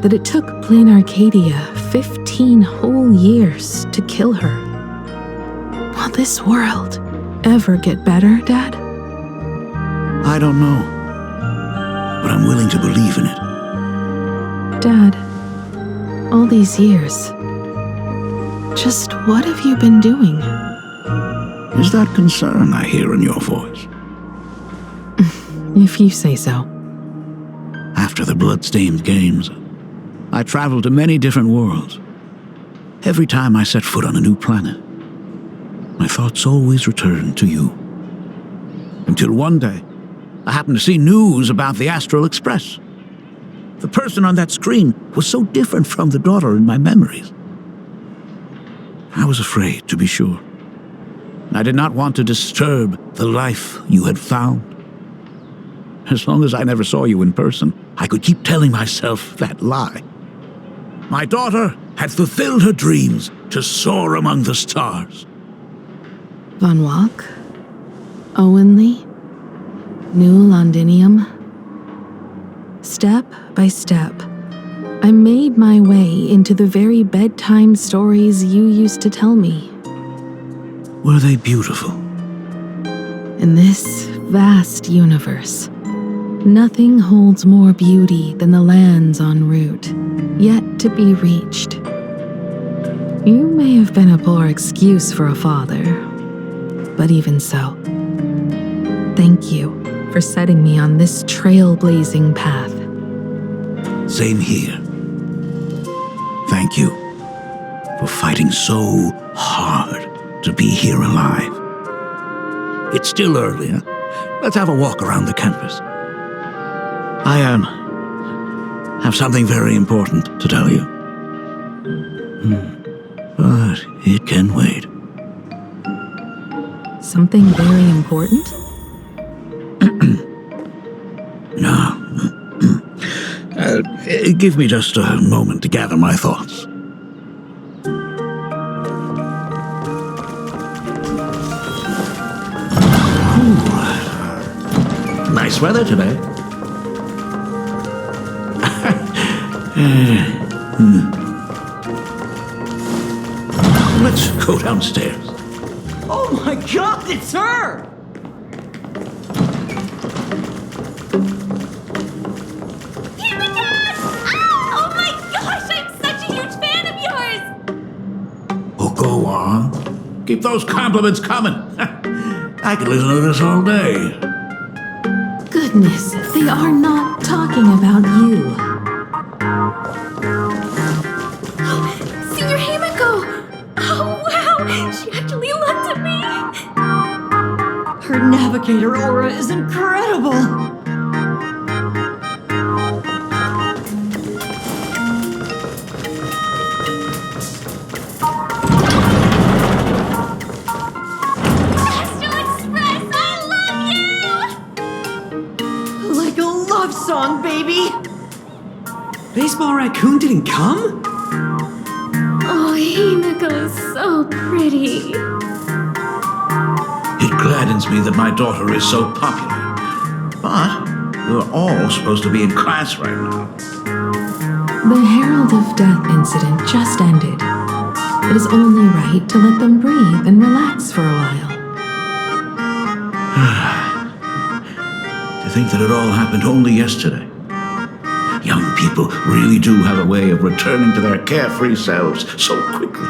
that it took Plain Arcadia 15 whole years to kill her. Will this world ever get better, Dad? I don't know, but I'm willing to believe in it. Dad, all these years, just what have you been doing? Is that concern I hear in your voice? If you say so. After the blood-stained games, I traveled to many different worlds. Every time I set foot on a new planet, my thoughts always returned to you. Until one day, I happened to see news about the Astral Express. The person on that screen was so different from the daughter in my memories. I was afraid, to be sure. I did not want to disturb the life you had found. As long as I never saw you in person, I could keep telling myself that lie. My daughter had fulfilled her dreams to soar among the stars. Von Walk? Owenly? New Londinium? Step by step, I made my way into the very bedtime stories you used to tell me. Were they beautiful? In this vast universe, nothing holds more beauty than the lands en route, yet to be reached. You may have been a poor excuse for a father, but even so, thank you for setting me on this trailblazing path. Same here. Thank you for fighting so hard to be here alive. It's still early, huh? Let's have a walk around the campus. I have something very important to tell you. But it can wait. Something very important? No. Give me just a moment to gather my thoughts. Nice weather today. Let's go downstairs. Oh my god, it's her! Oh my gosh, I'm such a huge fan of yours! Oh, go on. Keep those compliments coming. I could listen to this all day. Goodness, they are not talking about you. Senior Himiko! Oh wow, she actually looked at me! Her navigator aura is incredible! Song, baby! Baseball Raccoon didn't come? Oh, Himiko is so pretty. It gladdens me that my daughter is so popular. But you're all supposed to be in class right now. The Herald of Death incident just ended. It is only right to let them breathe and relax for a while. To think that it all happened only yesterday. Young people really do have a way of returning to their carefree selves so quickly.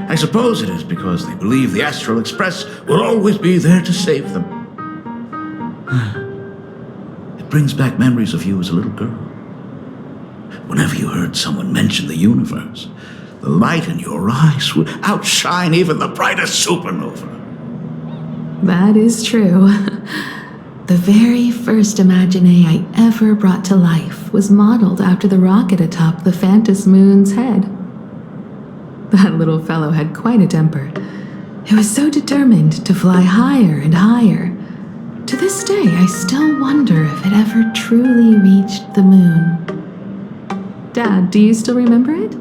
I suppose it is because they believe the Astral Express will always be there to save them. It brings back memories of you as a little girl. Whenever you heard someone mention the universe, the light in your eyes would outshine even the brightest supernova. That is true. The very first Imagine I ever brought to life was modeled after the rocket atop the Phantom Moon's head. That little fellow had quite a temper. It was so determined to fly higher and higher. To this day, I still wonder if it ever truly reached the moon. Dad, do you still remember it?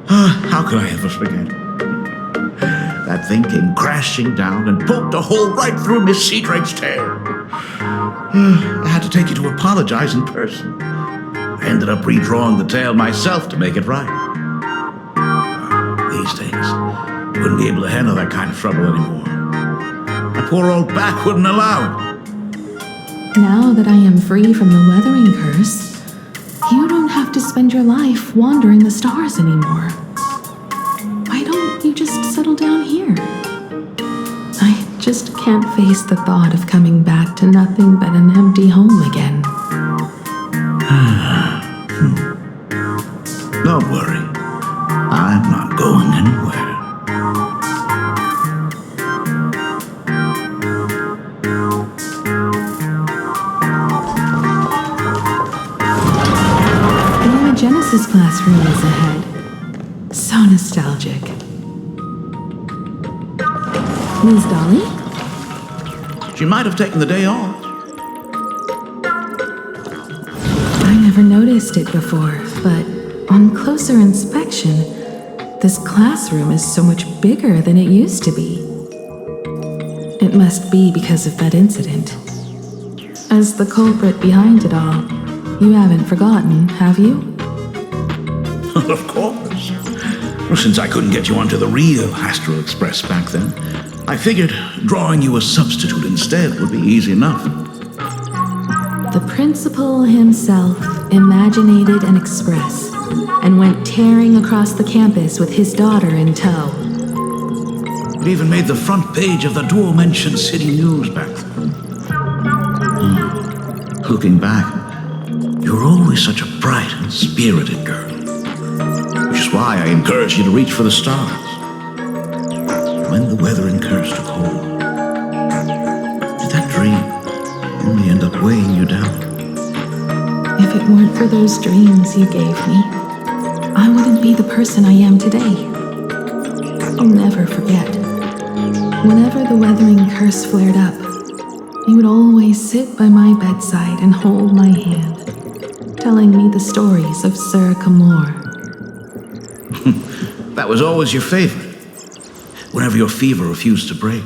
How could I ever forget? That thing came crashing down and poked a hole right through Miss Seadrake's tail. I had to take you to apologize in person. I ended up redrawing the tail myself to make it right. These days, you wouldn't be able to handle that kind of trouble anymore. My poor old back wouldn't allow it. Now that I am free from the weathering curse, you don't have to spend your life wandering the stars anymore. Why don't you just settle down here? I just can't face the thought of coming back to nothing but an empty home again. Don't worry. I'm not going anywhere. In the Genesis classroom, journeys ahead. So nostalgic. Ms. Dolly? She might have taken the day off. I never noticed it before, but on closer inspection, this classroom is so much bigger than it used to be. It must be because of that incident. As the culprit behind it all, you haven't forgotten, have you? Of course. Well, since I couldn't get you onto the real Astral Express back then, I figured drawing you a substitute instead would be easy enough. The principal himself imaginated an express and went tearing across the campus with his daughter in tow. It even made the front page of the Dual-Mention City News back then. Looking back, you were always such a bright and spirited girl. Which is why I encouraged you to reach for the stars. When the weathering curse took hold, did that dream only end up weighing you down? If it weren't for those dreams you gave me, I wouldn't be the person I am today. I'll never forget. Whenever the weathering curse flared up, you would always sit by my bedside and hold my hand, telling me the stories of Sir Camor. That was always your favorite. Whenever your fever refused to break,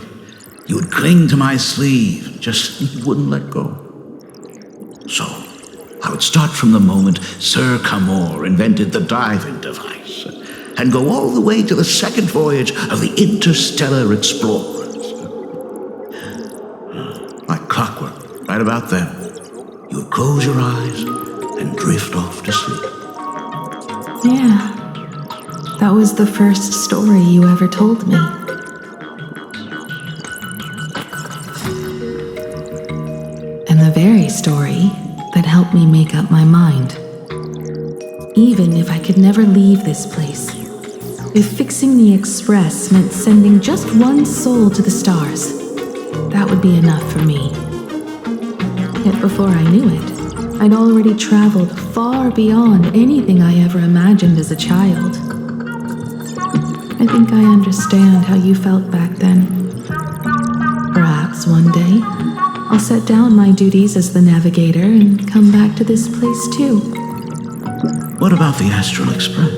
you would cling to my sleeve, just wouldn't let go. So, I would start from the moment Sir Camor invented the diving device, and go all the way to the second voyage of the interstellar explorers. Like clockwork, right about then, you would close your eyes and drift off to sleep. Yeah, that was the first story you ever told me. And the very story that helped me make up my mind. Even if I could never leave this place, if fixing the express meant sending just one soul to the stars, that would be enough for me. Yet before I knew it, I'd already traveled far beyond anything I ever imagined as a child. I think I understand how you felt back then. Perhaps one day, I'll set down my duties as the navigator and come back to this place too. What about the Astral Express?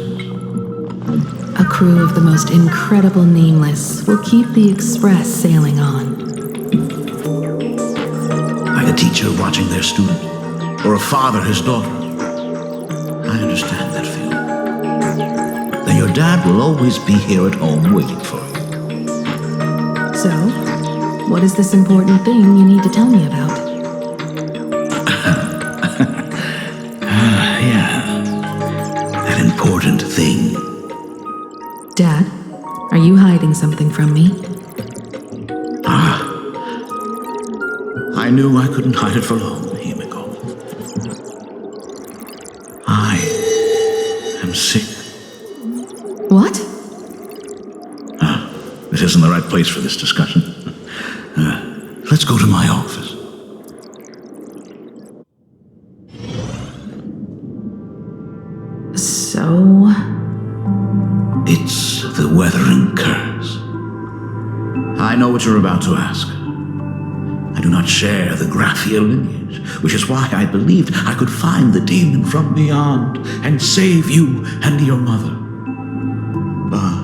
A crew of the most incredible nameless will keep the express sailing on. Like a teacher watching their student, or a father his daughter. I understand that feeling. Then your dad will always be here at home waiting for you. So, what is this important thing you need to tell me about? Yeah. That important thing. Dad, are you hiding something from me? I knew I couldn't hide it for long, Himiko. I am sick. What? This isn't the right place for this discussion. Let's go to my office. So... It's the weathering curse. I know what you're about to ask. I do not share the Graphia lineage, which is why I believed I could find the demon from beyond and save you and your mother. But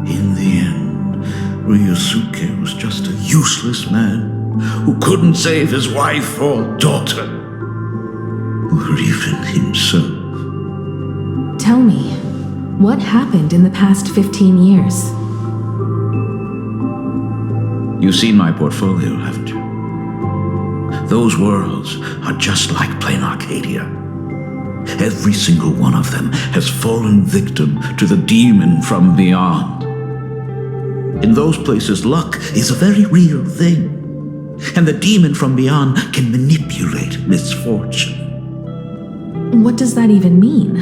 in the end, Ryosuke was just a useless man who couldn't save his wife or daughter, or even himself. Tell me, what happened in the past 15 years? You've seen my portfolio, haven't you? Those worlds are just like plain Arcadia. Every single one of them has fallen victim to the demon from beyond. In those places, luck is a very real thing, and the demon from beyond can manipulate misfortune. What does that even mean?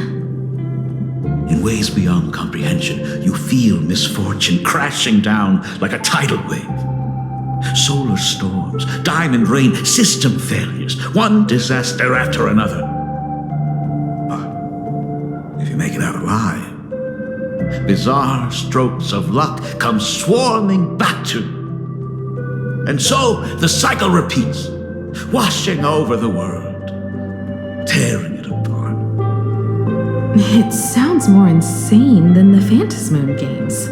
In ways beyond comprehension, you feel misfortune crashing down like a tidal wave. Solar storms, diamond rain, system failures, one disaster after another. But if you make it out alive. Bizarre strokes of luck come swarming back to me. And so the cycle repeats, washing over the world, tearing it apart. It sounds more insane than the Phantasmoon games.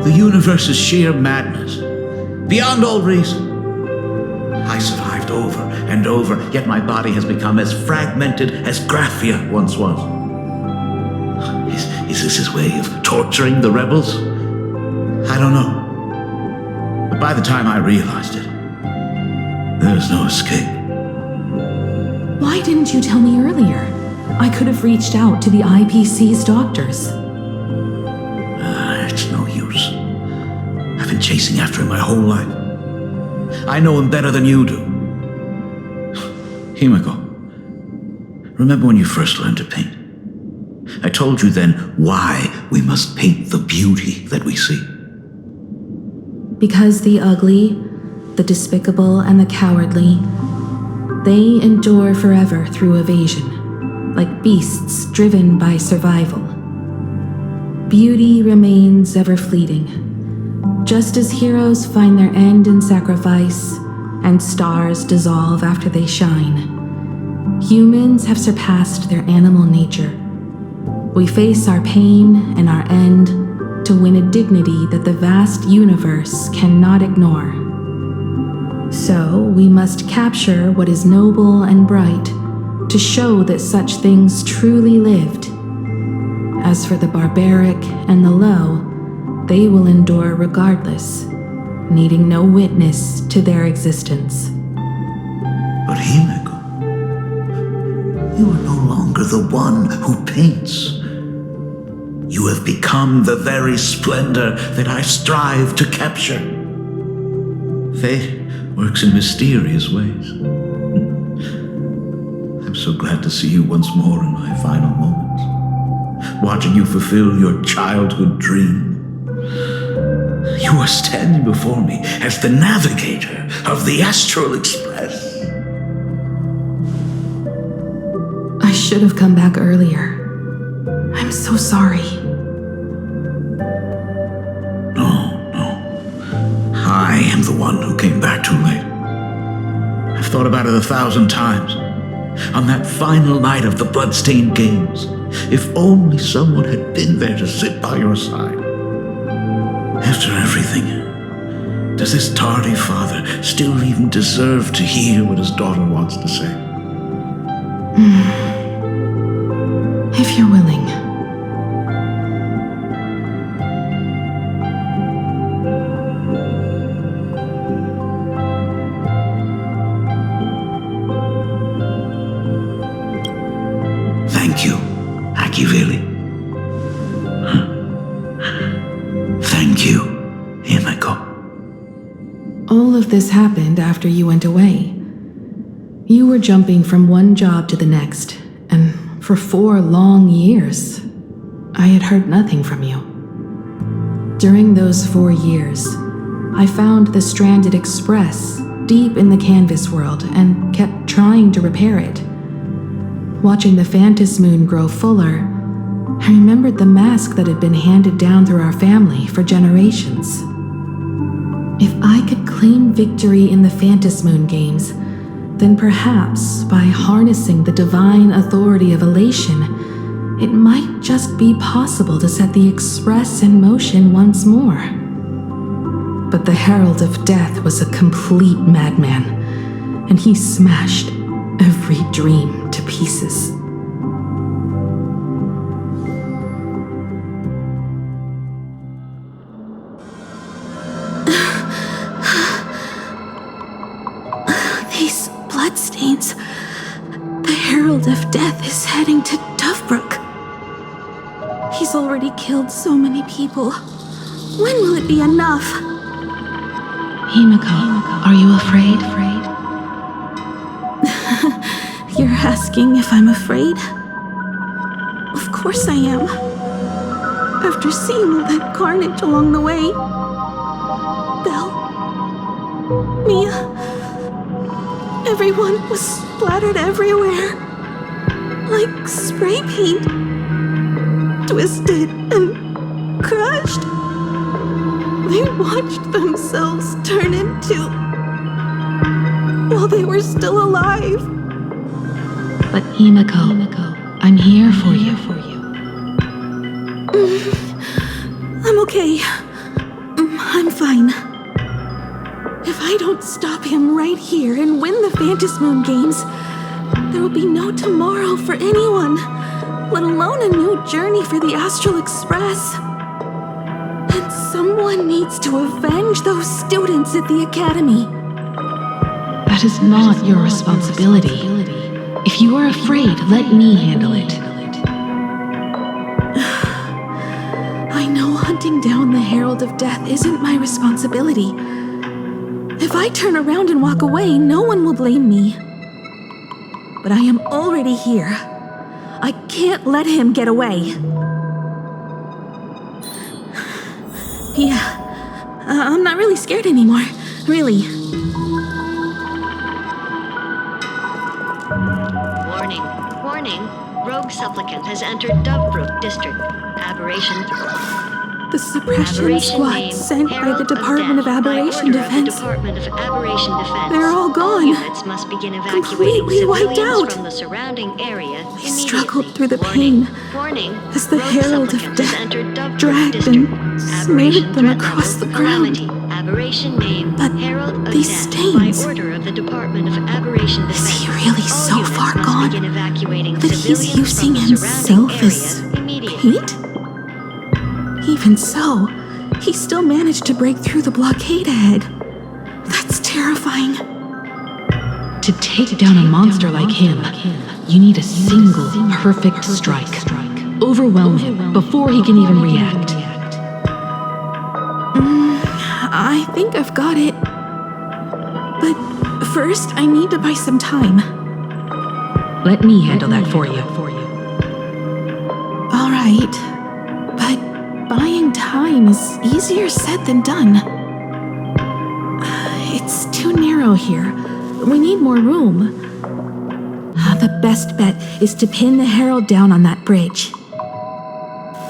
The universe is sheer madness, beyond all reason. I survived over and over, yet my body has become as fragmented as Graphia once was. Is this his way of torturing the rebels? I don't know. But by the time I realized it, there was no escape. Why didn't you tell me earlier? I could have reached out to the IPC's doctors. It's no use. I've been chasing after him my whole life. I know him better than you do. Himiko, remember when you first learned to paint? I told you then why we must paint the beauty that we see. Because the ugly, the despicable, and the cowardly, they endure forever through evasion, like beasts driven by survival. Beauty remains ever fleeting, just as heroes find their end in sacrifice, and stars dissolve after they shine. Humans have surpassed their animal nature. We face our pain and our end to win a dignity that the vast universe cannot ignore. So we must capture what is noble and bright to show that such things truly lived. As for the barbaric and the low, they will endure regardless, needing no witness to their existence. But Himiko, you are no longer the one who paints. You have become the very splendor that I strive to capture. Fate works in mysterious ways. I'm so glad to see you once more in my final moments, watching you fulfill your childhood dream. You are standing before me as the navigator of the Astral Express. I should have come back earlier. I'm so sorry. I am the one who came back too late. I've thought about it 1,000 times. On that final night of the Bloodstained Games, if only someone had been there to sit by your side. After everything, does this tardy father still even deserve to hear what his daughter wants to say? If you're willing. Thank you, Akiveli. Thank you, Himiko. All of this happened after you went away. You were jumping from one job to the next, and for 4 long years, I had heard nothing from you. During those 4 years, I found the Stranded Express deep in the canvas world and kept trying to repair it. Watching the Phantasmoon grow fuller, I remembered the mask that had been handed down through our family for generations. If I could claim victory in the Phantasmoon games, then perhaps by harnessing the divine authority of elation, it might just be possible to set the Express in motion once more. But the Herald of Death was a complete madman, and he smashed every dream to pieces. These bloodstains. The Herald of Death is heading to Dovebrook. He's already killed so many people. When will it be enough? Himiko, are you afraid? You're asking if I'm afraid? Of course I am. After seeing all that carnage along the way. Belle, Mia, everyone was splattered everywhere. like spray paint. Twisted and crushed. They watched themselves turn into... while they were still alive. But Himiko, I'm here for you. I'm okay. I'm fine. If I don't stop him right here and win the Phantasmoon Games, there will be no tomorrow for anyone, let alone a new journey for the Astral Express. And someone needs to avenge those students at the Academy. That is not your responsibility. If you are afraid, let me handle it. I know hunting down the Herald of Death isn't my responsibility. If I turn around and walk away, no one will blame me. But I am already here. I can't let him get away. Yeah, I'm not really scared anymore, really. Warning. Rogue supplicant has entered Dovebrook District. Aberration. The suppression squad sent by the Department of Aberration Defense. They're all gone. Units must begin evacuating Completely wiped out. from the surrounding area. They struggled through the pain as the Herald of Death dragged and smeared them across the ground. But these stains... Is he really so far gone that he's using himself as paint? Even so, he still managed to break through the blockade ahead. That's terrifying. To take down a monster like him, you need a single perfect strike. Overwhelm him before he can even react. I think I've got it. But first, I need to buy some time. Let me handle that for you. All right. But buying time is easier said than done. It's too narrow here. We need more room. The best bet is to pin the Herald down on that bridge.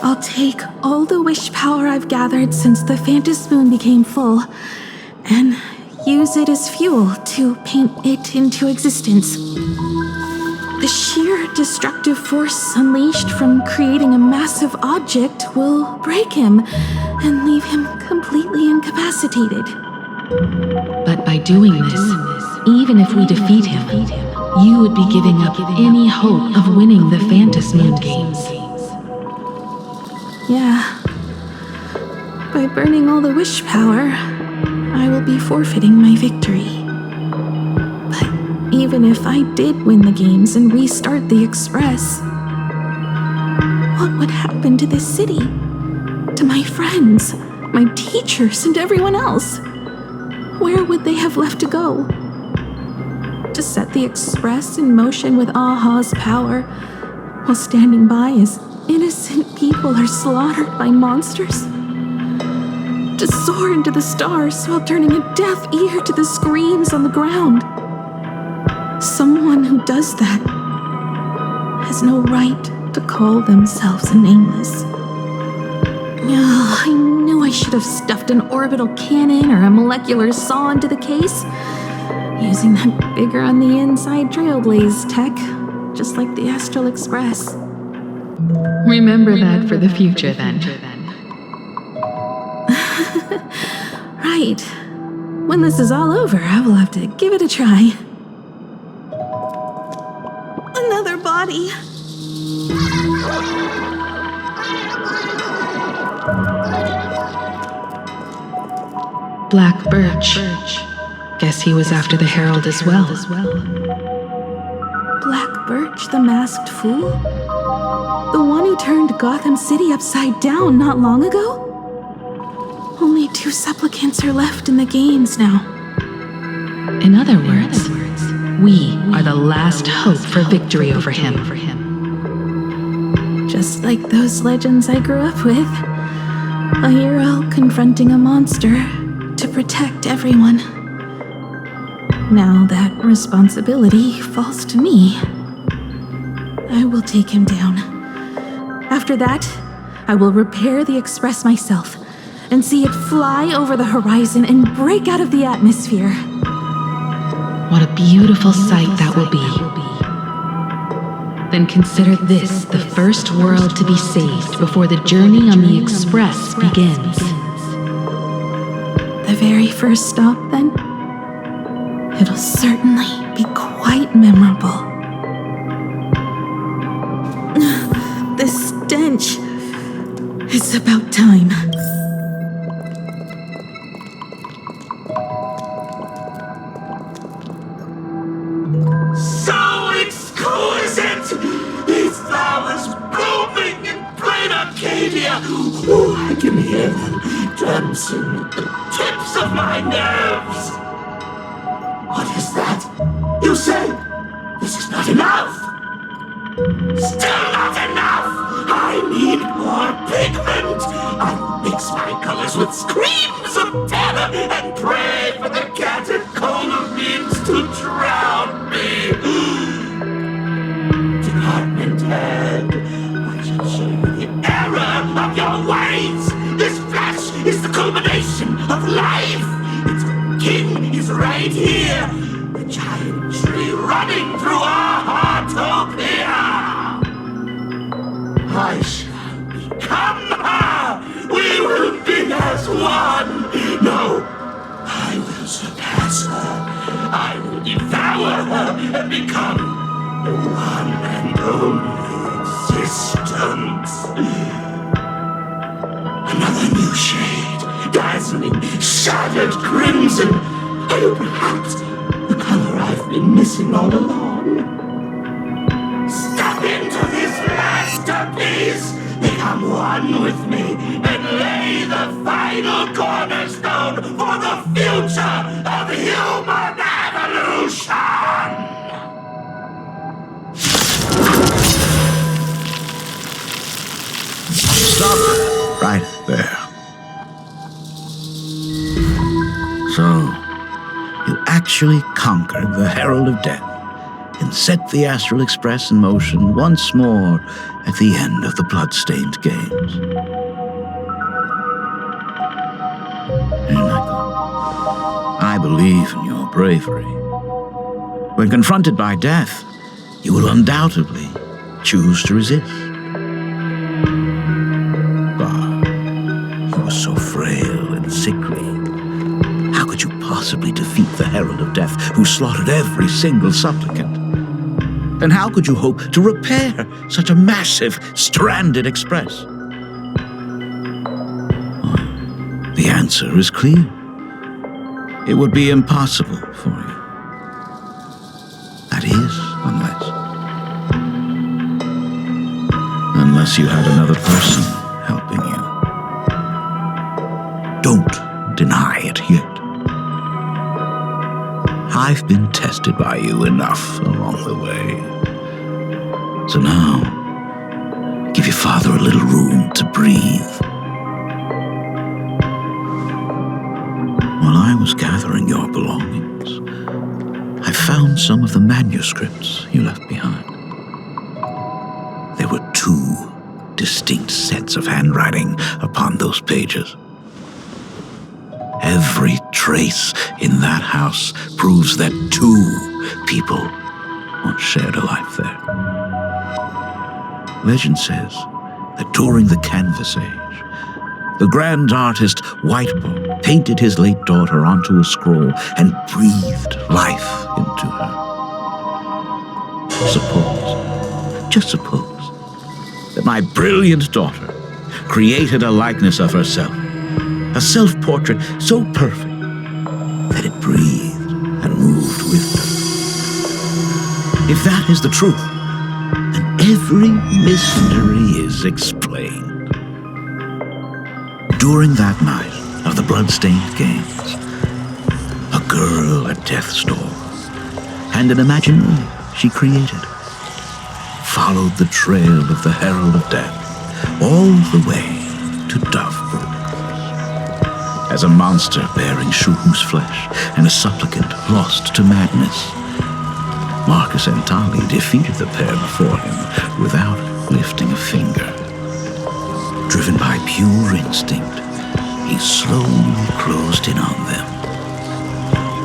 I'll take all the wish power I've gathered since the Phantasmoon became full and use it as fuel to paint it into existence. The sheer destructive force unleashed from creating a massive object will break him and leave him completely incapacitated. But by doing this, even if we defeat him, you would be giving up any hope of winning the Phantasmoon Games. Yeah. By burning all the wish power, I will be forfeiting my victory. But even if I did win the games and restart the Express, what would happen to this city? To my friends, my teachers, and everyone else? Where would they have left to go? To set the Express in motion with Aha's power, while standing by as innocent people are slaughtered by monsters? To soar into the stars while turning a deaf ear to the screams on the ground? Someone who does that has no right to call themselves a nameless. I knew I should have stuffed an orbital cannon or a molecular saw into the case, using that bigger on the inside Trailblaze tech, just like the Astral Express. Remember that for the future, then. Right. When this is all over, I will have to give it a try. Another body. Black Birch. Guess he was after the Herald as well. Black Birch, the masked fool? The one who turned Gotham City upside down not long ago? Only 2 supplicants are left in the games now. In other words, we are the last hope for victory over him. Just like those legends I grew up with. A hero confronting a monster to protect everyone. Now that responsibility falls to me. I will take him down. After that, I will repair the Express myself and see it fly over the horizon and break out of the atmosphere. What a beautiful sight that will be. Then consider this the first world to be saved before the journey on the Express begins. The very first stop, then? It'll certainly be quite memorable. The stench. It's about time. So exquisite! These flowers blooming in plain Arcadia! Oh, I can hear them dancing at the tips of my nerves! What is that? You say this is not enough? Still not enough! I need more pigment! I mix my colors with screams of terror and pray for the catecholamines to drown me! Department head, I shall show you the error of your ways! This flesh is the culmination of life! Its king is right here! The giant tree running through our heartopia! I shall become her! We will be as one! No, I will surpass her. I will devour her and become the one and only existence. Another new shade, dazzling, shattered crimson. Oh, perhaps the color I've been missing all along. Step into this masterpiece, become one with me, and lay the final cornerstone for the future of human evolution! Stop right there. So, you actually conquered the Herald of Death and set the Astral Express in motion once more at the end of the Bloodstained Games. I believe in your bravery. When confronted by death, you will undoubtedly choose to resist. But you were so frail and sickly. How could you possibly defeat the Herald of Death, who slaughtered every single supplicant? And how could you hope to repair such a massive, stranded express? Well, the answer is clear. It would be impossible for you. That is, unless you had another person helping you. Don't deny it yet. I've been tested by you enough along the way. So now, give your father a little room to breathe. While I was gathering your belongings, I found some of the manuscripts you left behind. There were 2 distinct sets of handwriting upon those pages. Every trace in that house proves that 2 people once shared a life there. Legend says that during the Canvas Age, the grand artist Whitebow painted his late daughter onto a scroll and breathed life into her. Just suppose, that my brilliant daughter created a likeness of herself, a self-portrait so perfect that it breathed and moved with her. If that is the truth, then every mystery is explained. During that night of the Bloodstained Games, a girl at death's door, and an imaginary she created, followed the trail of the Herald of Death all the way to Dovebrook. As a monster bearing Shuhu's flesh and a supplicant lost to madness, Marcus and Tali defeated the pair before him without lifting a finger. Driven by pure instinct, he slowly closed in on them.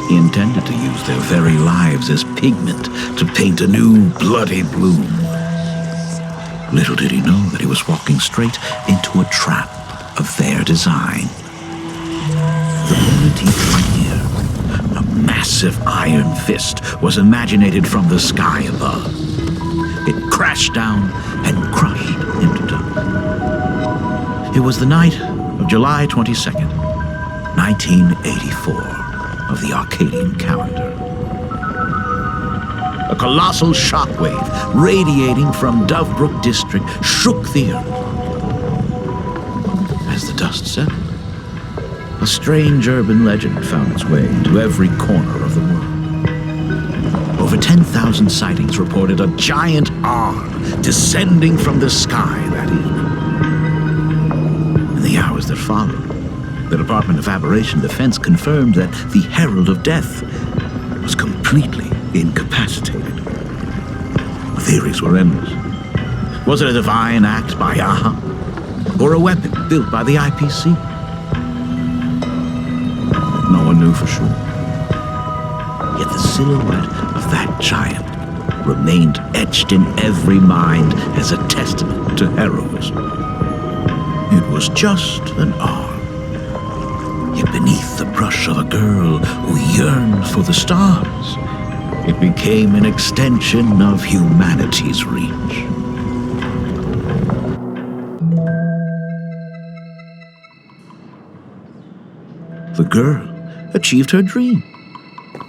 He intended to use their very lives as pigment to paint a new bloody bloom. Little did he know that he was walking straight into a trap of their design. The moment he drew near, a massive iron fist was imaginated from the sky above. It crashed down and crushed him to dust. It was the night of July 22nd, 1984, of the Arcadian calendar. A colossal shockwave radiating from Dovebrook District shook the earth. As the dust settled, a strange urban legend found its way into every corner of the world. Over 10,000 sightings reported a giant arm descending from the sky that evening. In the hours that followed, the Department of Aberration Defense confirmed that the Herald of Death was completely incapacitated. The theories were endless. Was it a divine act by Aha? Or a weapon built by the IPC? No one knew for sure. Yet the silhouette of that giant remained etched in every mind as a testament to heroism. It was just an arm. Yet beneath the brush of a girl who yearned for the stars, it became an extension of humanity's reach. The girl achieved her dream,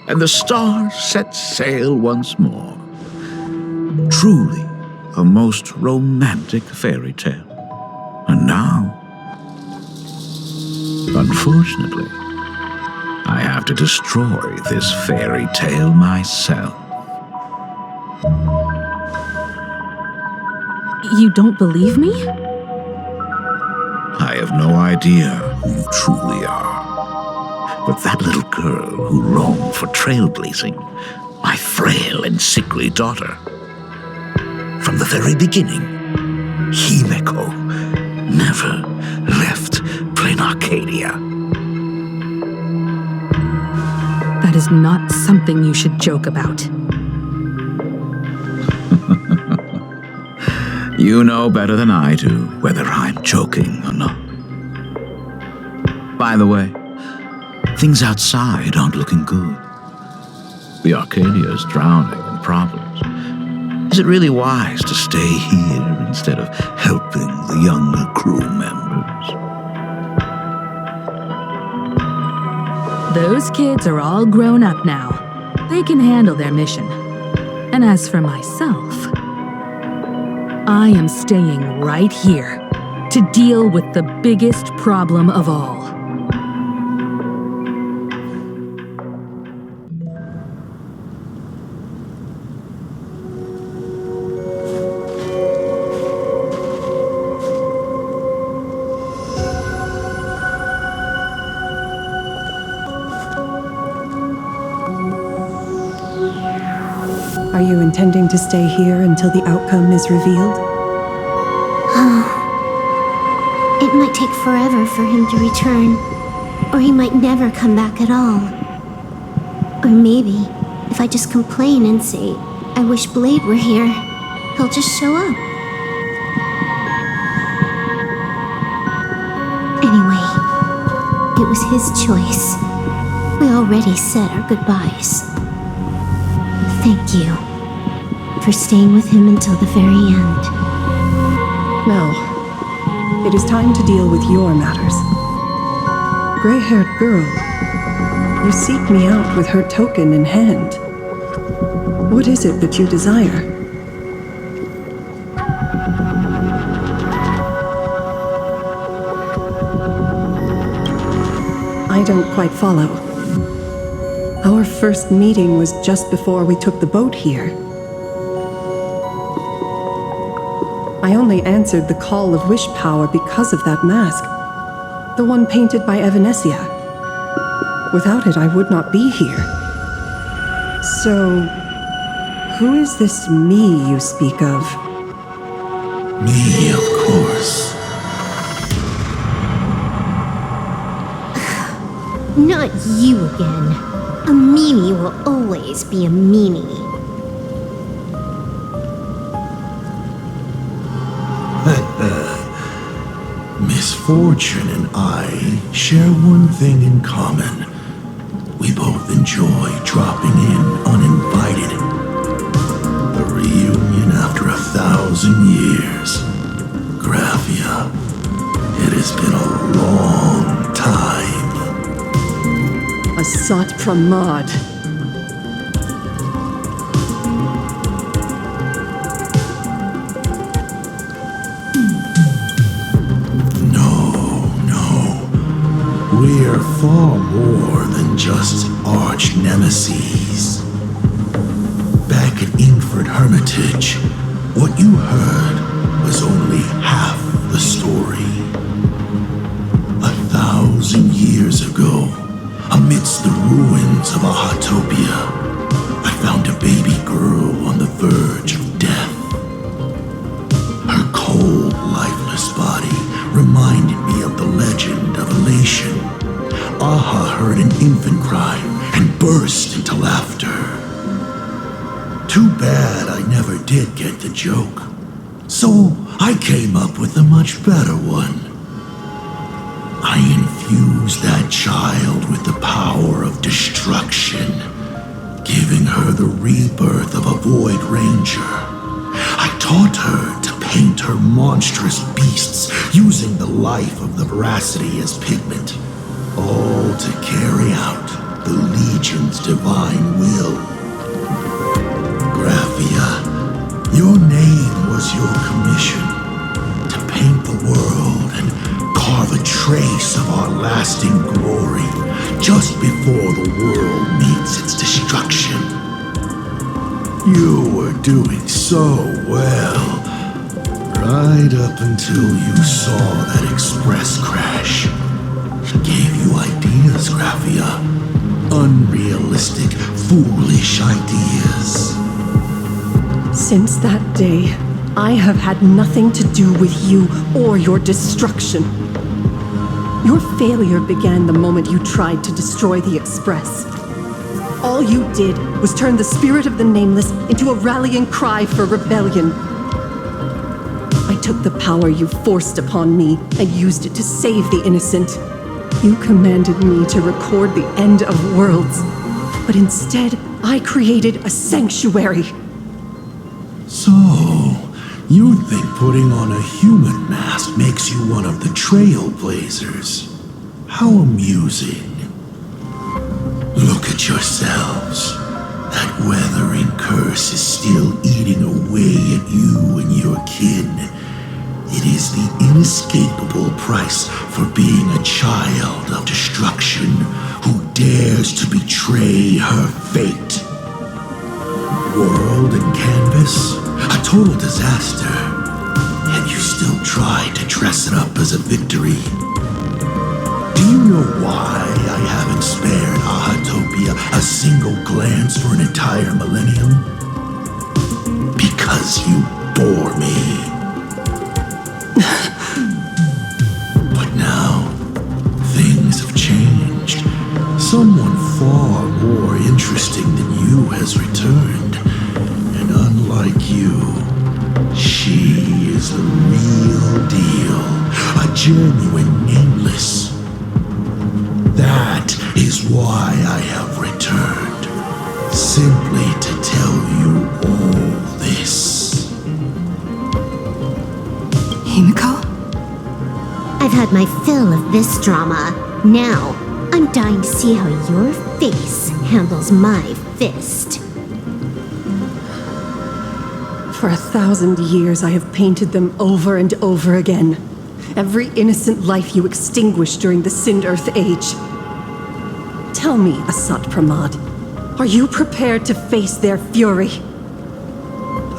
and the stars set sail once more. Truly a most romantic fairy tale. And now, unfortunately, I have to destroy this fairy tale myself. You don't believe me? I have no idea who you truly are. But that little girl who roamed for trailblazing, my frail and sickly daughter. From the very beginning, Himeko never left Plain Arcadia. That is not something you should joke about. You know better than I do whether I'm joking or not. By the way, things outside aren't looking good. The Arcadia is drowning in problems. Is it really wise to stay here instead of helping the younger crew members? Those kids are all grown up now. They can handle their mission. And as for myself, I am staying right here to deal with the biggest problem of all. Are you intending to stay here until the outcome is revealed? It might take forever for him to return, or he might never come back at all. Or maybe, if I just complain and say, I wish Blade were here, he'll just show up. Anyway, it was his choice. We already said our goodbyes. Thank you for staying with him until the very end. Now, it is time to deal with your matters. Gray-haired girl, you seek me out with her token in hand. What is it that you desire? I don't quite follow. Our first meeting was just before we took the boat here. I only answered the call of wish power because of that mask. The one painted by Evanesia. Without it, I would not be here. So, Who is this me you speak of? Me, of course. Not you again. A meanie will always be a meanie. Misfortune and I share one thing in common. We both enjoy dropping in uninvited. A reunion after 1,000 years. Graphia, it has been a long time. Asat Pramad. We're far more than just arch nemesis. Back at Ingford Hermitage, what you heard was only half the story. 1,000 years ago, amidst the ruins of Ahatopia, I found a baby girl on the verge of death. Her cold, lifeless body reminded me of the legend of Elation. Aha heard an infant cry and burst into laughter. Too bad I never did get the joke. So I came up with a much better one. I infused that child with the power of destruction, giving her the rebirth of a Void Ranger. I taught her to paint her monstrous beasts using the life of the veracity as pigment, all to carry out the Legion's divine will. Graphia, your name was your commission, to paint the world and carve a trace of our lasting glory just before the world meets its destruction. You were doing so well, right up until you saw that express crash. It gave you ideas, Graphia. Unrealistic, foolish ideas. Since that day, I have had nothing to do with you or your destruction. Your failure began the moment you tried to destroy the Express. All you did was turn the spirit of the Nameless into a rallying cry for rebellion. I took the power you forced upon me and used it to save the innocent. You commanded me to record the end of worlds, but instead I created a sanctuary. So, you think putting on a human mask makes you one of the trailblazers? How amusing. Look at yourselves. That weathering curse is still eating away at you and your kin. It is the inescapable price for being a child of destruction who dares to betray her fate. World and canvas, a total disaster. Yet you still try to dress it up as a victory. Do you know why I haven't spared Ahatopia a single glance for an entire millennium? Because you bore me. But now, things have changed. Someone far more interesting than you has returned. And unlike you, she is the real deal. A genuine Nameless. That is why I have returned. Simply to tell you all this. Himiko? I've had my fill of this drama. Now, I'm dying to see how your face handles my fist. For 1,000 years, I have painted them over and over again. Every innocent life you extinguished during the Sind-Earth Age. Tell me, Asat Pramad, are you prepared to face their fury?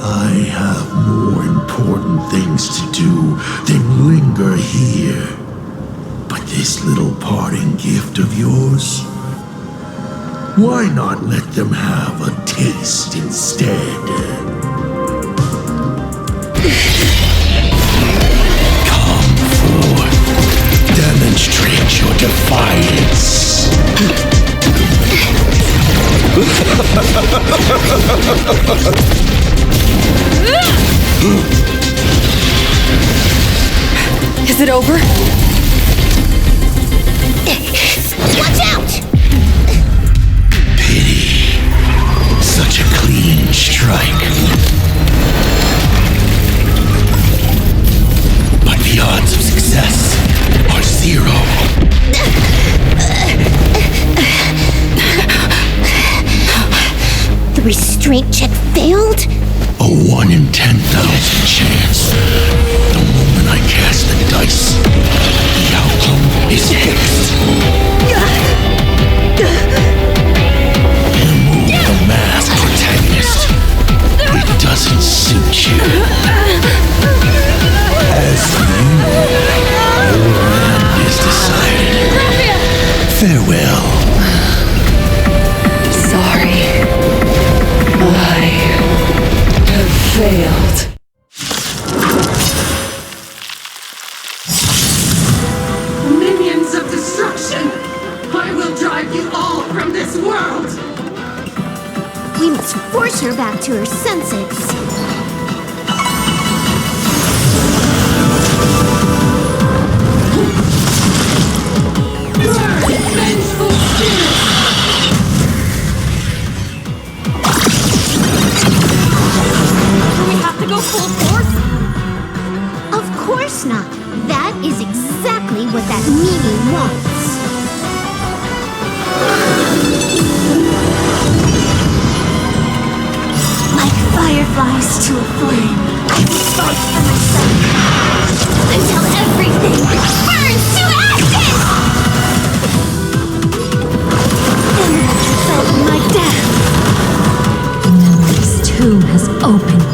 I have more important things to do than linger here. But this little parting gift of yours, Why not let them have a taste instead? Come forth. Demonstrate your defiance. Is it over? Watch out! Pity. Such a clean strike. But the odds of success are 0. The restraint check failed? A 1 in 10,000 chance. The moment I cast the dice, the outcome is fixed. Remove the mask, protagonist. It doesn't suit you. As for you, your end is decided. Farewell. Sorry. I have failed. Minions of destruction! I will drive you all from this world! We must force her back to her senses. Burn, vengeful spirit! Do we have to go full force? Of course not. That is exactly what that meanie wants. Like fireflies to a flame, I will fight for myself until everything burns to ashes! Electrified my death. This tomb has opened.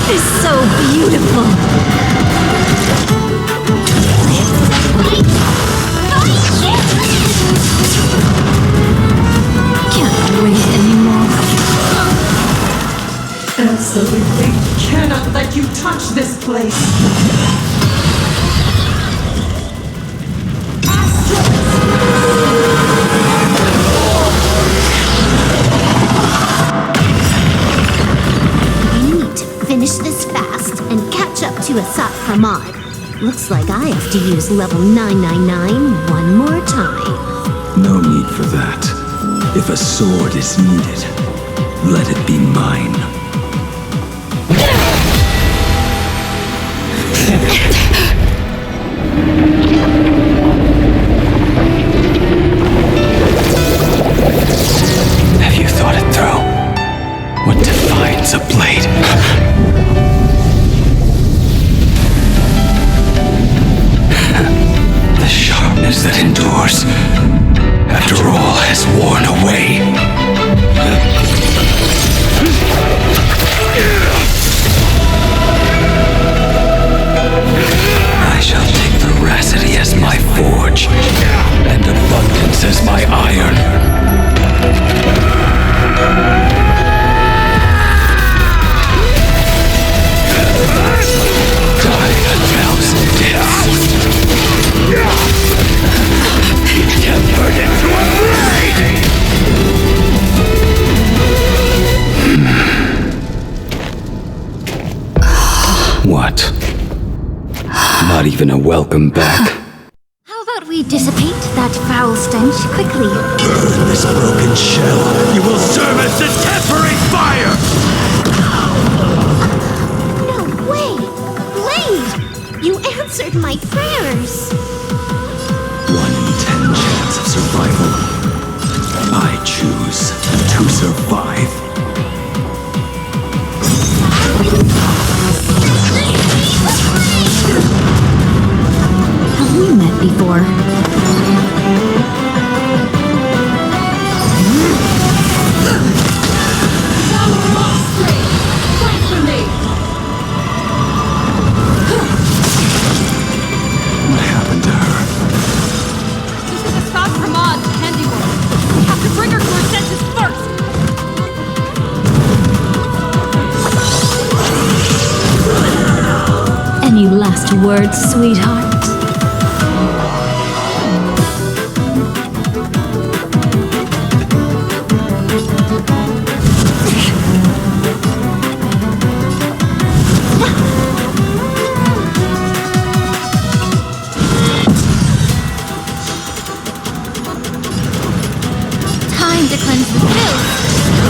It's so beautiful. Can't wait anymore. Absolutely cannot let you touch this place! We need to finish this fast and catch up to Asat Hamad. Looks like I have to use level 999 one more time. No need for that. If a sword is needed, let it be mine. Have you thought it through? What defines a blade? The sharpness that endures after all has worn away. I shall take veracity as my forge, and abundance as my iron. Die a thousand deaths. Tempered into a blade! What? Not even a welcome back? How about we dissipate that foul stench quickly? Burn this broken shell. You will serve as the tempering fire! No way! Blade! You answered my prayers! 1 in 10 chance of survival. I choose to survive. Have we met before? What happened to her? last words, sweetheart? Time to cleanse the filth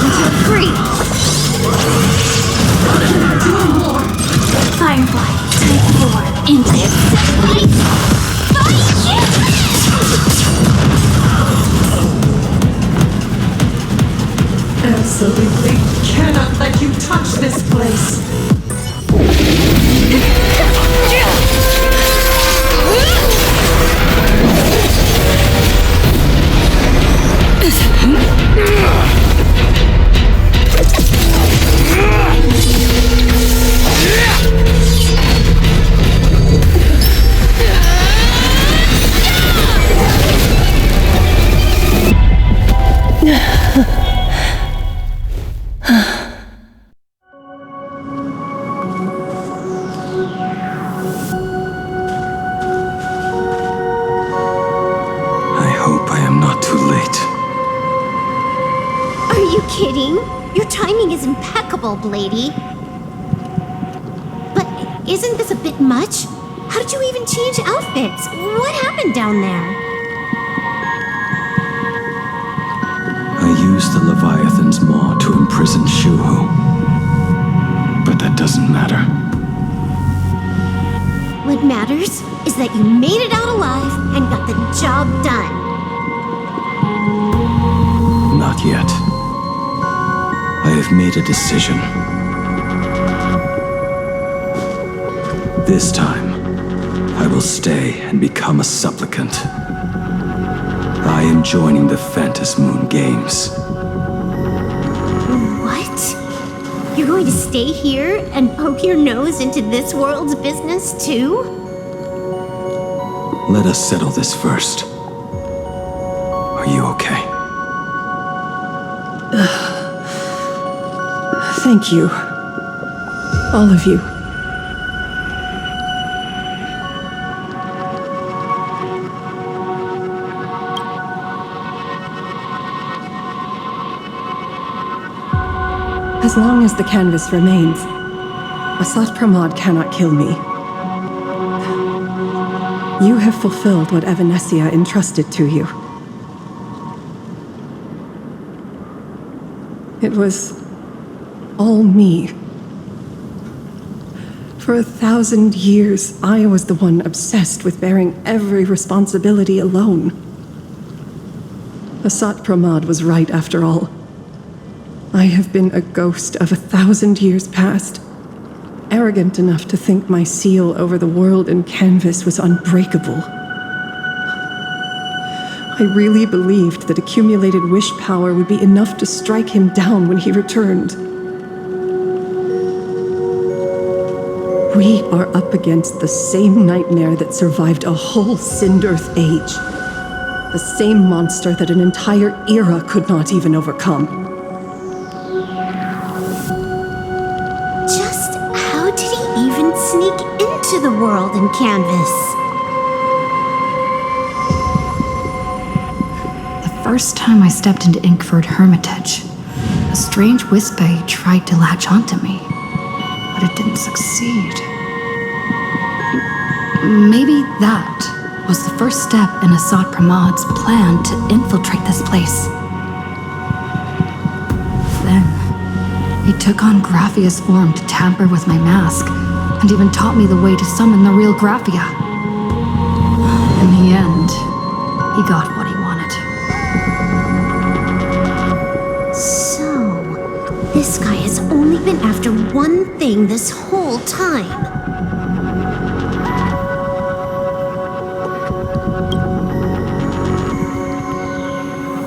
until free. Firefly, type 4, anti-accelerate. Absolutely cannot let you touch this place. I hope I am not too late. Are you kidding? Your timing is impeccable, Blady. But isn't this a bit much? How did you even change outfits? What happened down there? I used the Leviathan's maw to imprison Shuhu. But that doesn't matter. What matters is that you made it out alive and got the job done. Not yet. I have made a decision. This time, I will stay and become a supplicant. I am joining the Phantas Moon Games. What? You're going to stay here and poke your nose into this world's business too? Let us settle this first. Are you okay? Thank you. All of you. As long as the canvas remains, Asat Pramod cannot kill me. You have fulfilled what Evanescia entrusted to you. It was all me. For 1,000 years, I was the one obsessed with bearing every responsibility alone. Asat Pramod was right after all. I have been a ghost of 1,000 years past, arrogant enough to think my seal over the world and canvas was unbreakable. I really believed that accumulated wish power would be enough to strike him down when he returned. We are up against the same nightmare that survived a whole Sindirth age. The same monster that an entire era could not even overcome. Just how did he even sneak into the world and canvas? The first time I stepped into Inkford Hermitage, a strange Wispe tried to latch onto me, but it didn't succeed. Maybe that was the first step in Asat Pramod's plan to infiltrate this place. Then, he took on Graphia's form to tamper with my mask, and even taught me the way to summon the real Graphia. In the end, he got what he wanted. So, this guy has only been after one thing this whole time.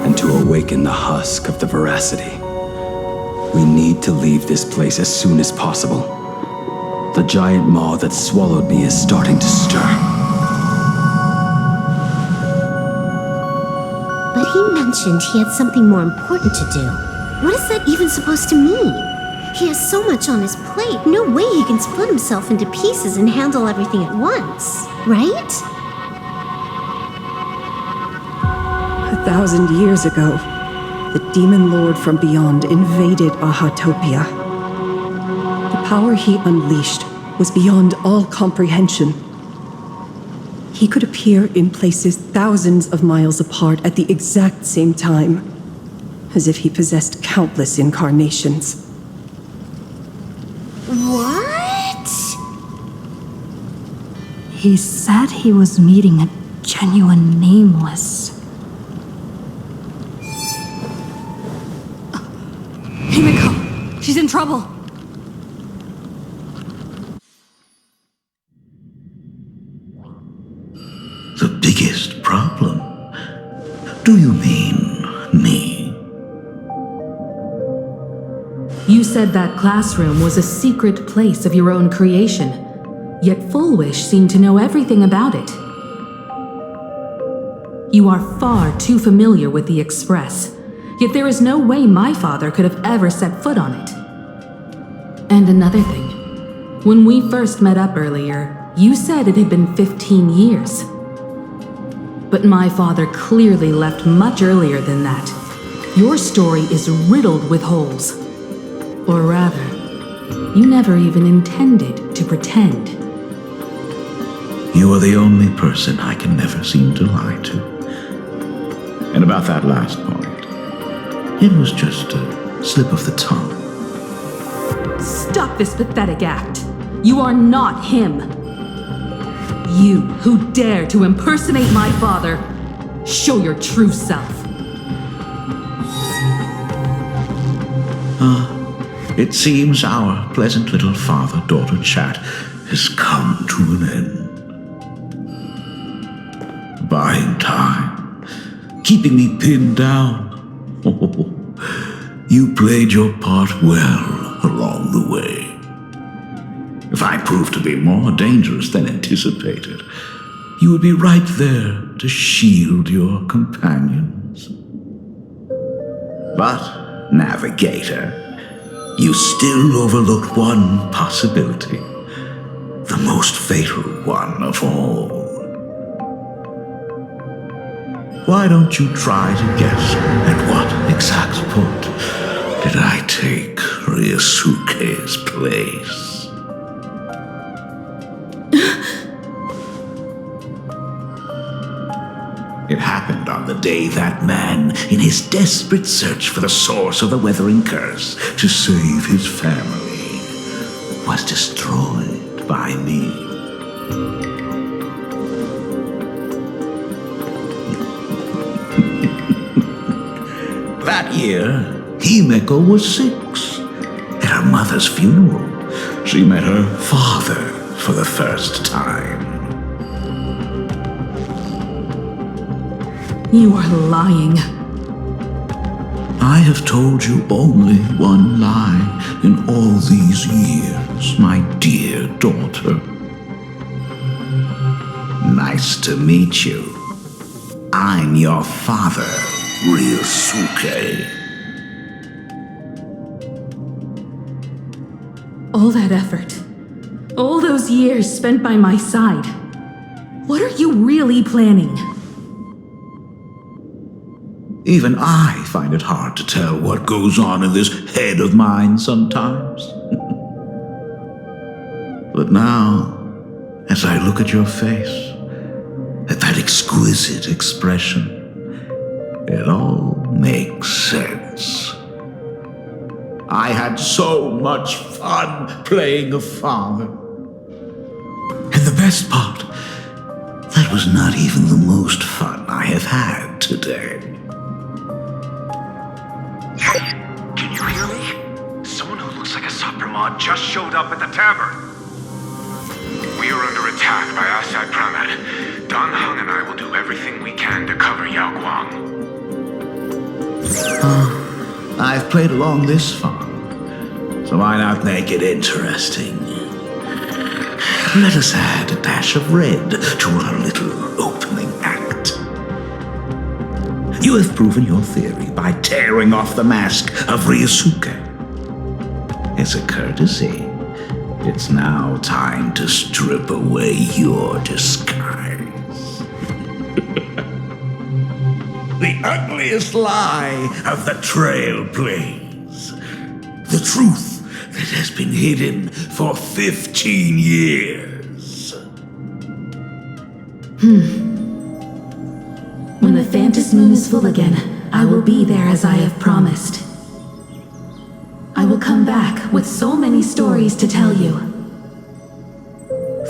And to awaken the husk of the veracity, we need to leave this place as soon as possible. The giant maw that swallowed me is starting to stir. But he mentioned he had something more important to do. What is that even supposed to mean? He has so much on his plate. plate, no way he can split himself into pieces and handle everything at once, right? 1,000 years ago, the demon lord from beyond invaded Ahatopia. The power he unleashed was beyond all comprehension. He could appear in places thousands of miles apart at the exact same time, as if he possessed countless incarnations. What? He said he was meeting a genuine nameless. Himiko! She's in trouble! The biggest problem? Do you mean me? You said that classroom was a secret place of your own creation, yet Fullwish seemed to know everything about it. You are far too familiar with the Express, yet there is no way my father could have ever set foot on it. And another thing, when we first met up earlier, you said it had been 15 years. But my father clearly left much earlier than that. Your story is riddled with holes. Or rather, you never even intended to pretend. You are the only person I can never seem to lie to. And about that last point, it was just a slip of the tongue. Stop this pathetic act. You are not him. You who dare to impersonate my father, show your true self. It seems our pleasant little father-daughter chat has come to an end. Buying time, keeping me pinned down. Oh, you played your part well along the way. If I proved to be more dangerous than anticipated, you would be right there to shield your companions. But, Navigator, you still overlooked one possibility, the most fatal one of all. Why don't you try to guess at what exact point did I take Ryusuke's place? It happened on the day that man, in his desperate search for the source of the Weathering Curse to save his family, was destroyed by me. That year, Himeko was 6. At her mother's funeral, she met her father for the first time. You are lying. I have told you only one lie in all these years, my dear daughter. Nice to meet you. I'm your father, Ryusuke. All that effort, all those years spent by my side. What are you really planning? Even I find it hard to tell what goes on in this head of mine sometimes. But now, as I look at your face, at that exquisite expression, it all makes sense. I had so much fun playing a father. And the best part, that was not even the most fun I have had today. Hey, can you hear me? Someone who looks like a Supremod just showed up at the tavern. We are under attack by Asai Pramet. Dan Heng and I will do everything we can to cover Yao Guang. I've played along this far, so why not make it interesting? Let us add a dash of red to our little opening act. You have proven your theory by tearing off the mask of Ryusuke. As a courtesy, It's now time to strip away your disguise. The ugliest lie of the Trailblaze. The truth that has been hidden for 15 years. When the Phantom Moon is full again, I will be there as I have promised. I will come back with so many stories to tell you.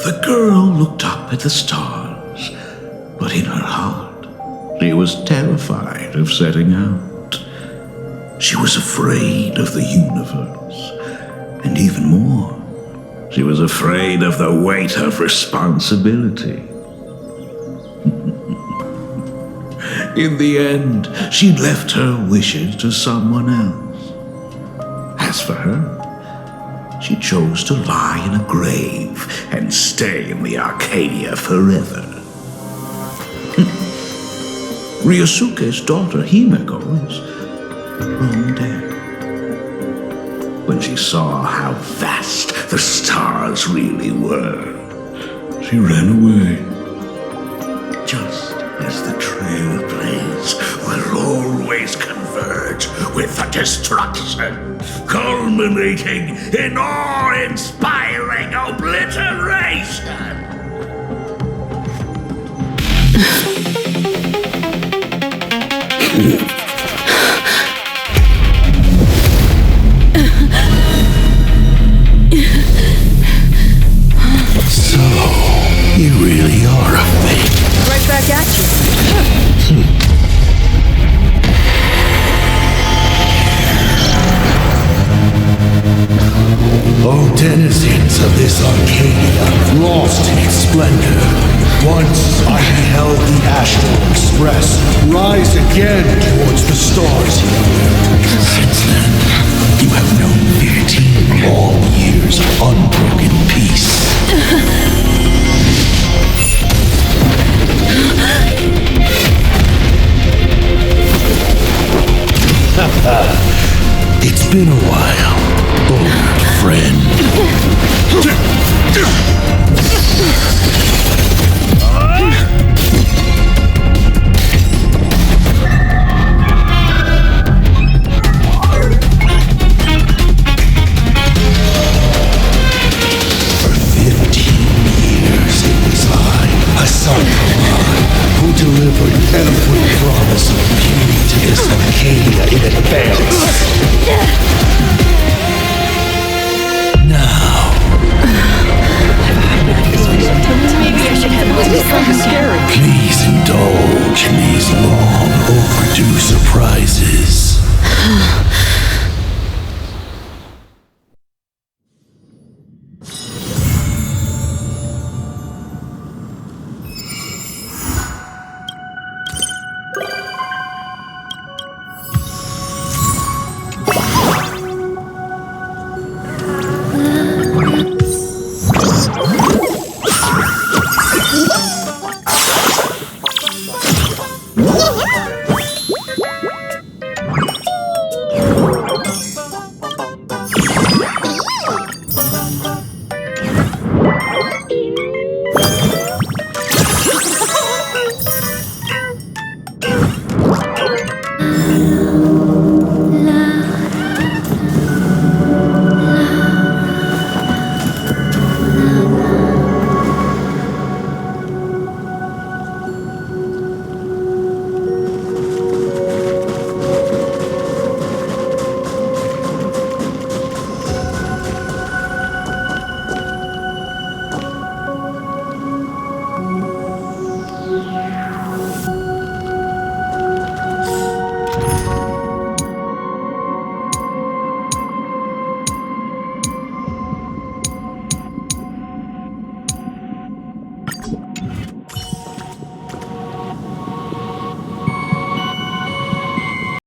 The girl looked up at the stars, but in her heart, she was terrified of setting out. She was afraid of the universe, and even more, she was afraid of the weight of responsibility. In the end, she left her wishes to someone else. As for her, she chose to lie in a grave and stay in the Arcadia forever. Ryosuke's daughter Himeko is grown dead. When she saw how vast the stars really were, she ran away. Just as the Trailblaze will always converge with the destruction, culminating in awe-inspiring obliteration. So, you really are a fake. Right back at you. O denizens of this Arcadia, lost in its splendor, once I beheld the Astral Express rise again towards the stars here. Since then, you have known 15 long years of unbroken peace. It's been a while, old friend. For 15 years it was I, Hassan Khan, who delivered every promise of beauty to this Arcadia in advance. Now. Maybe I should have this kind of scary. Please indulge in these long overdue surprises.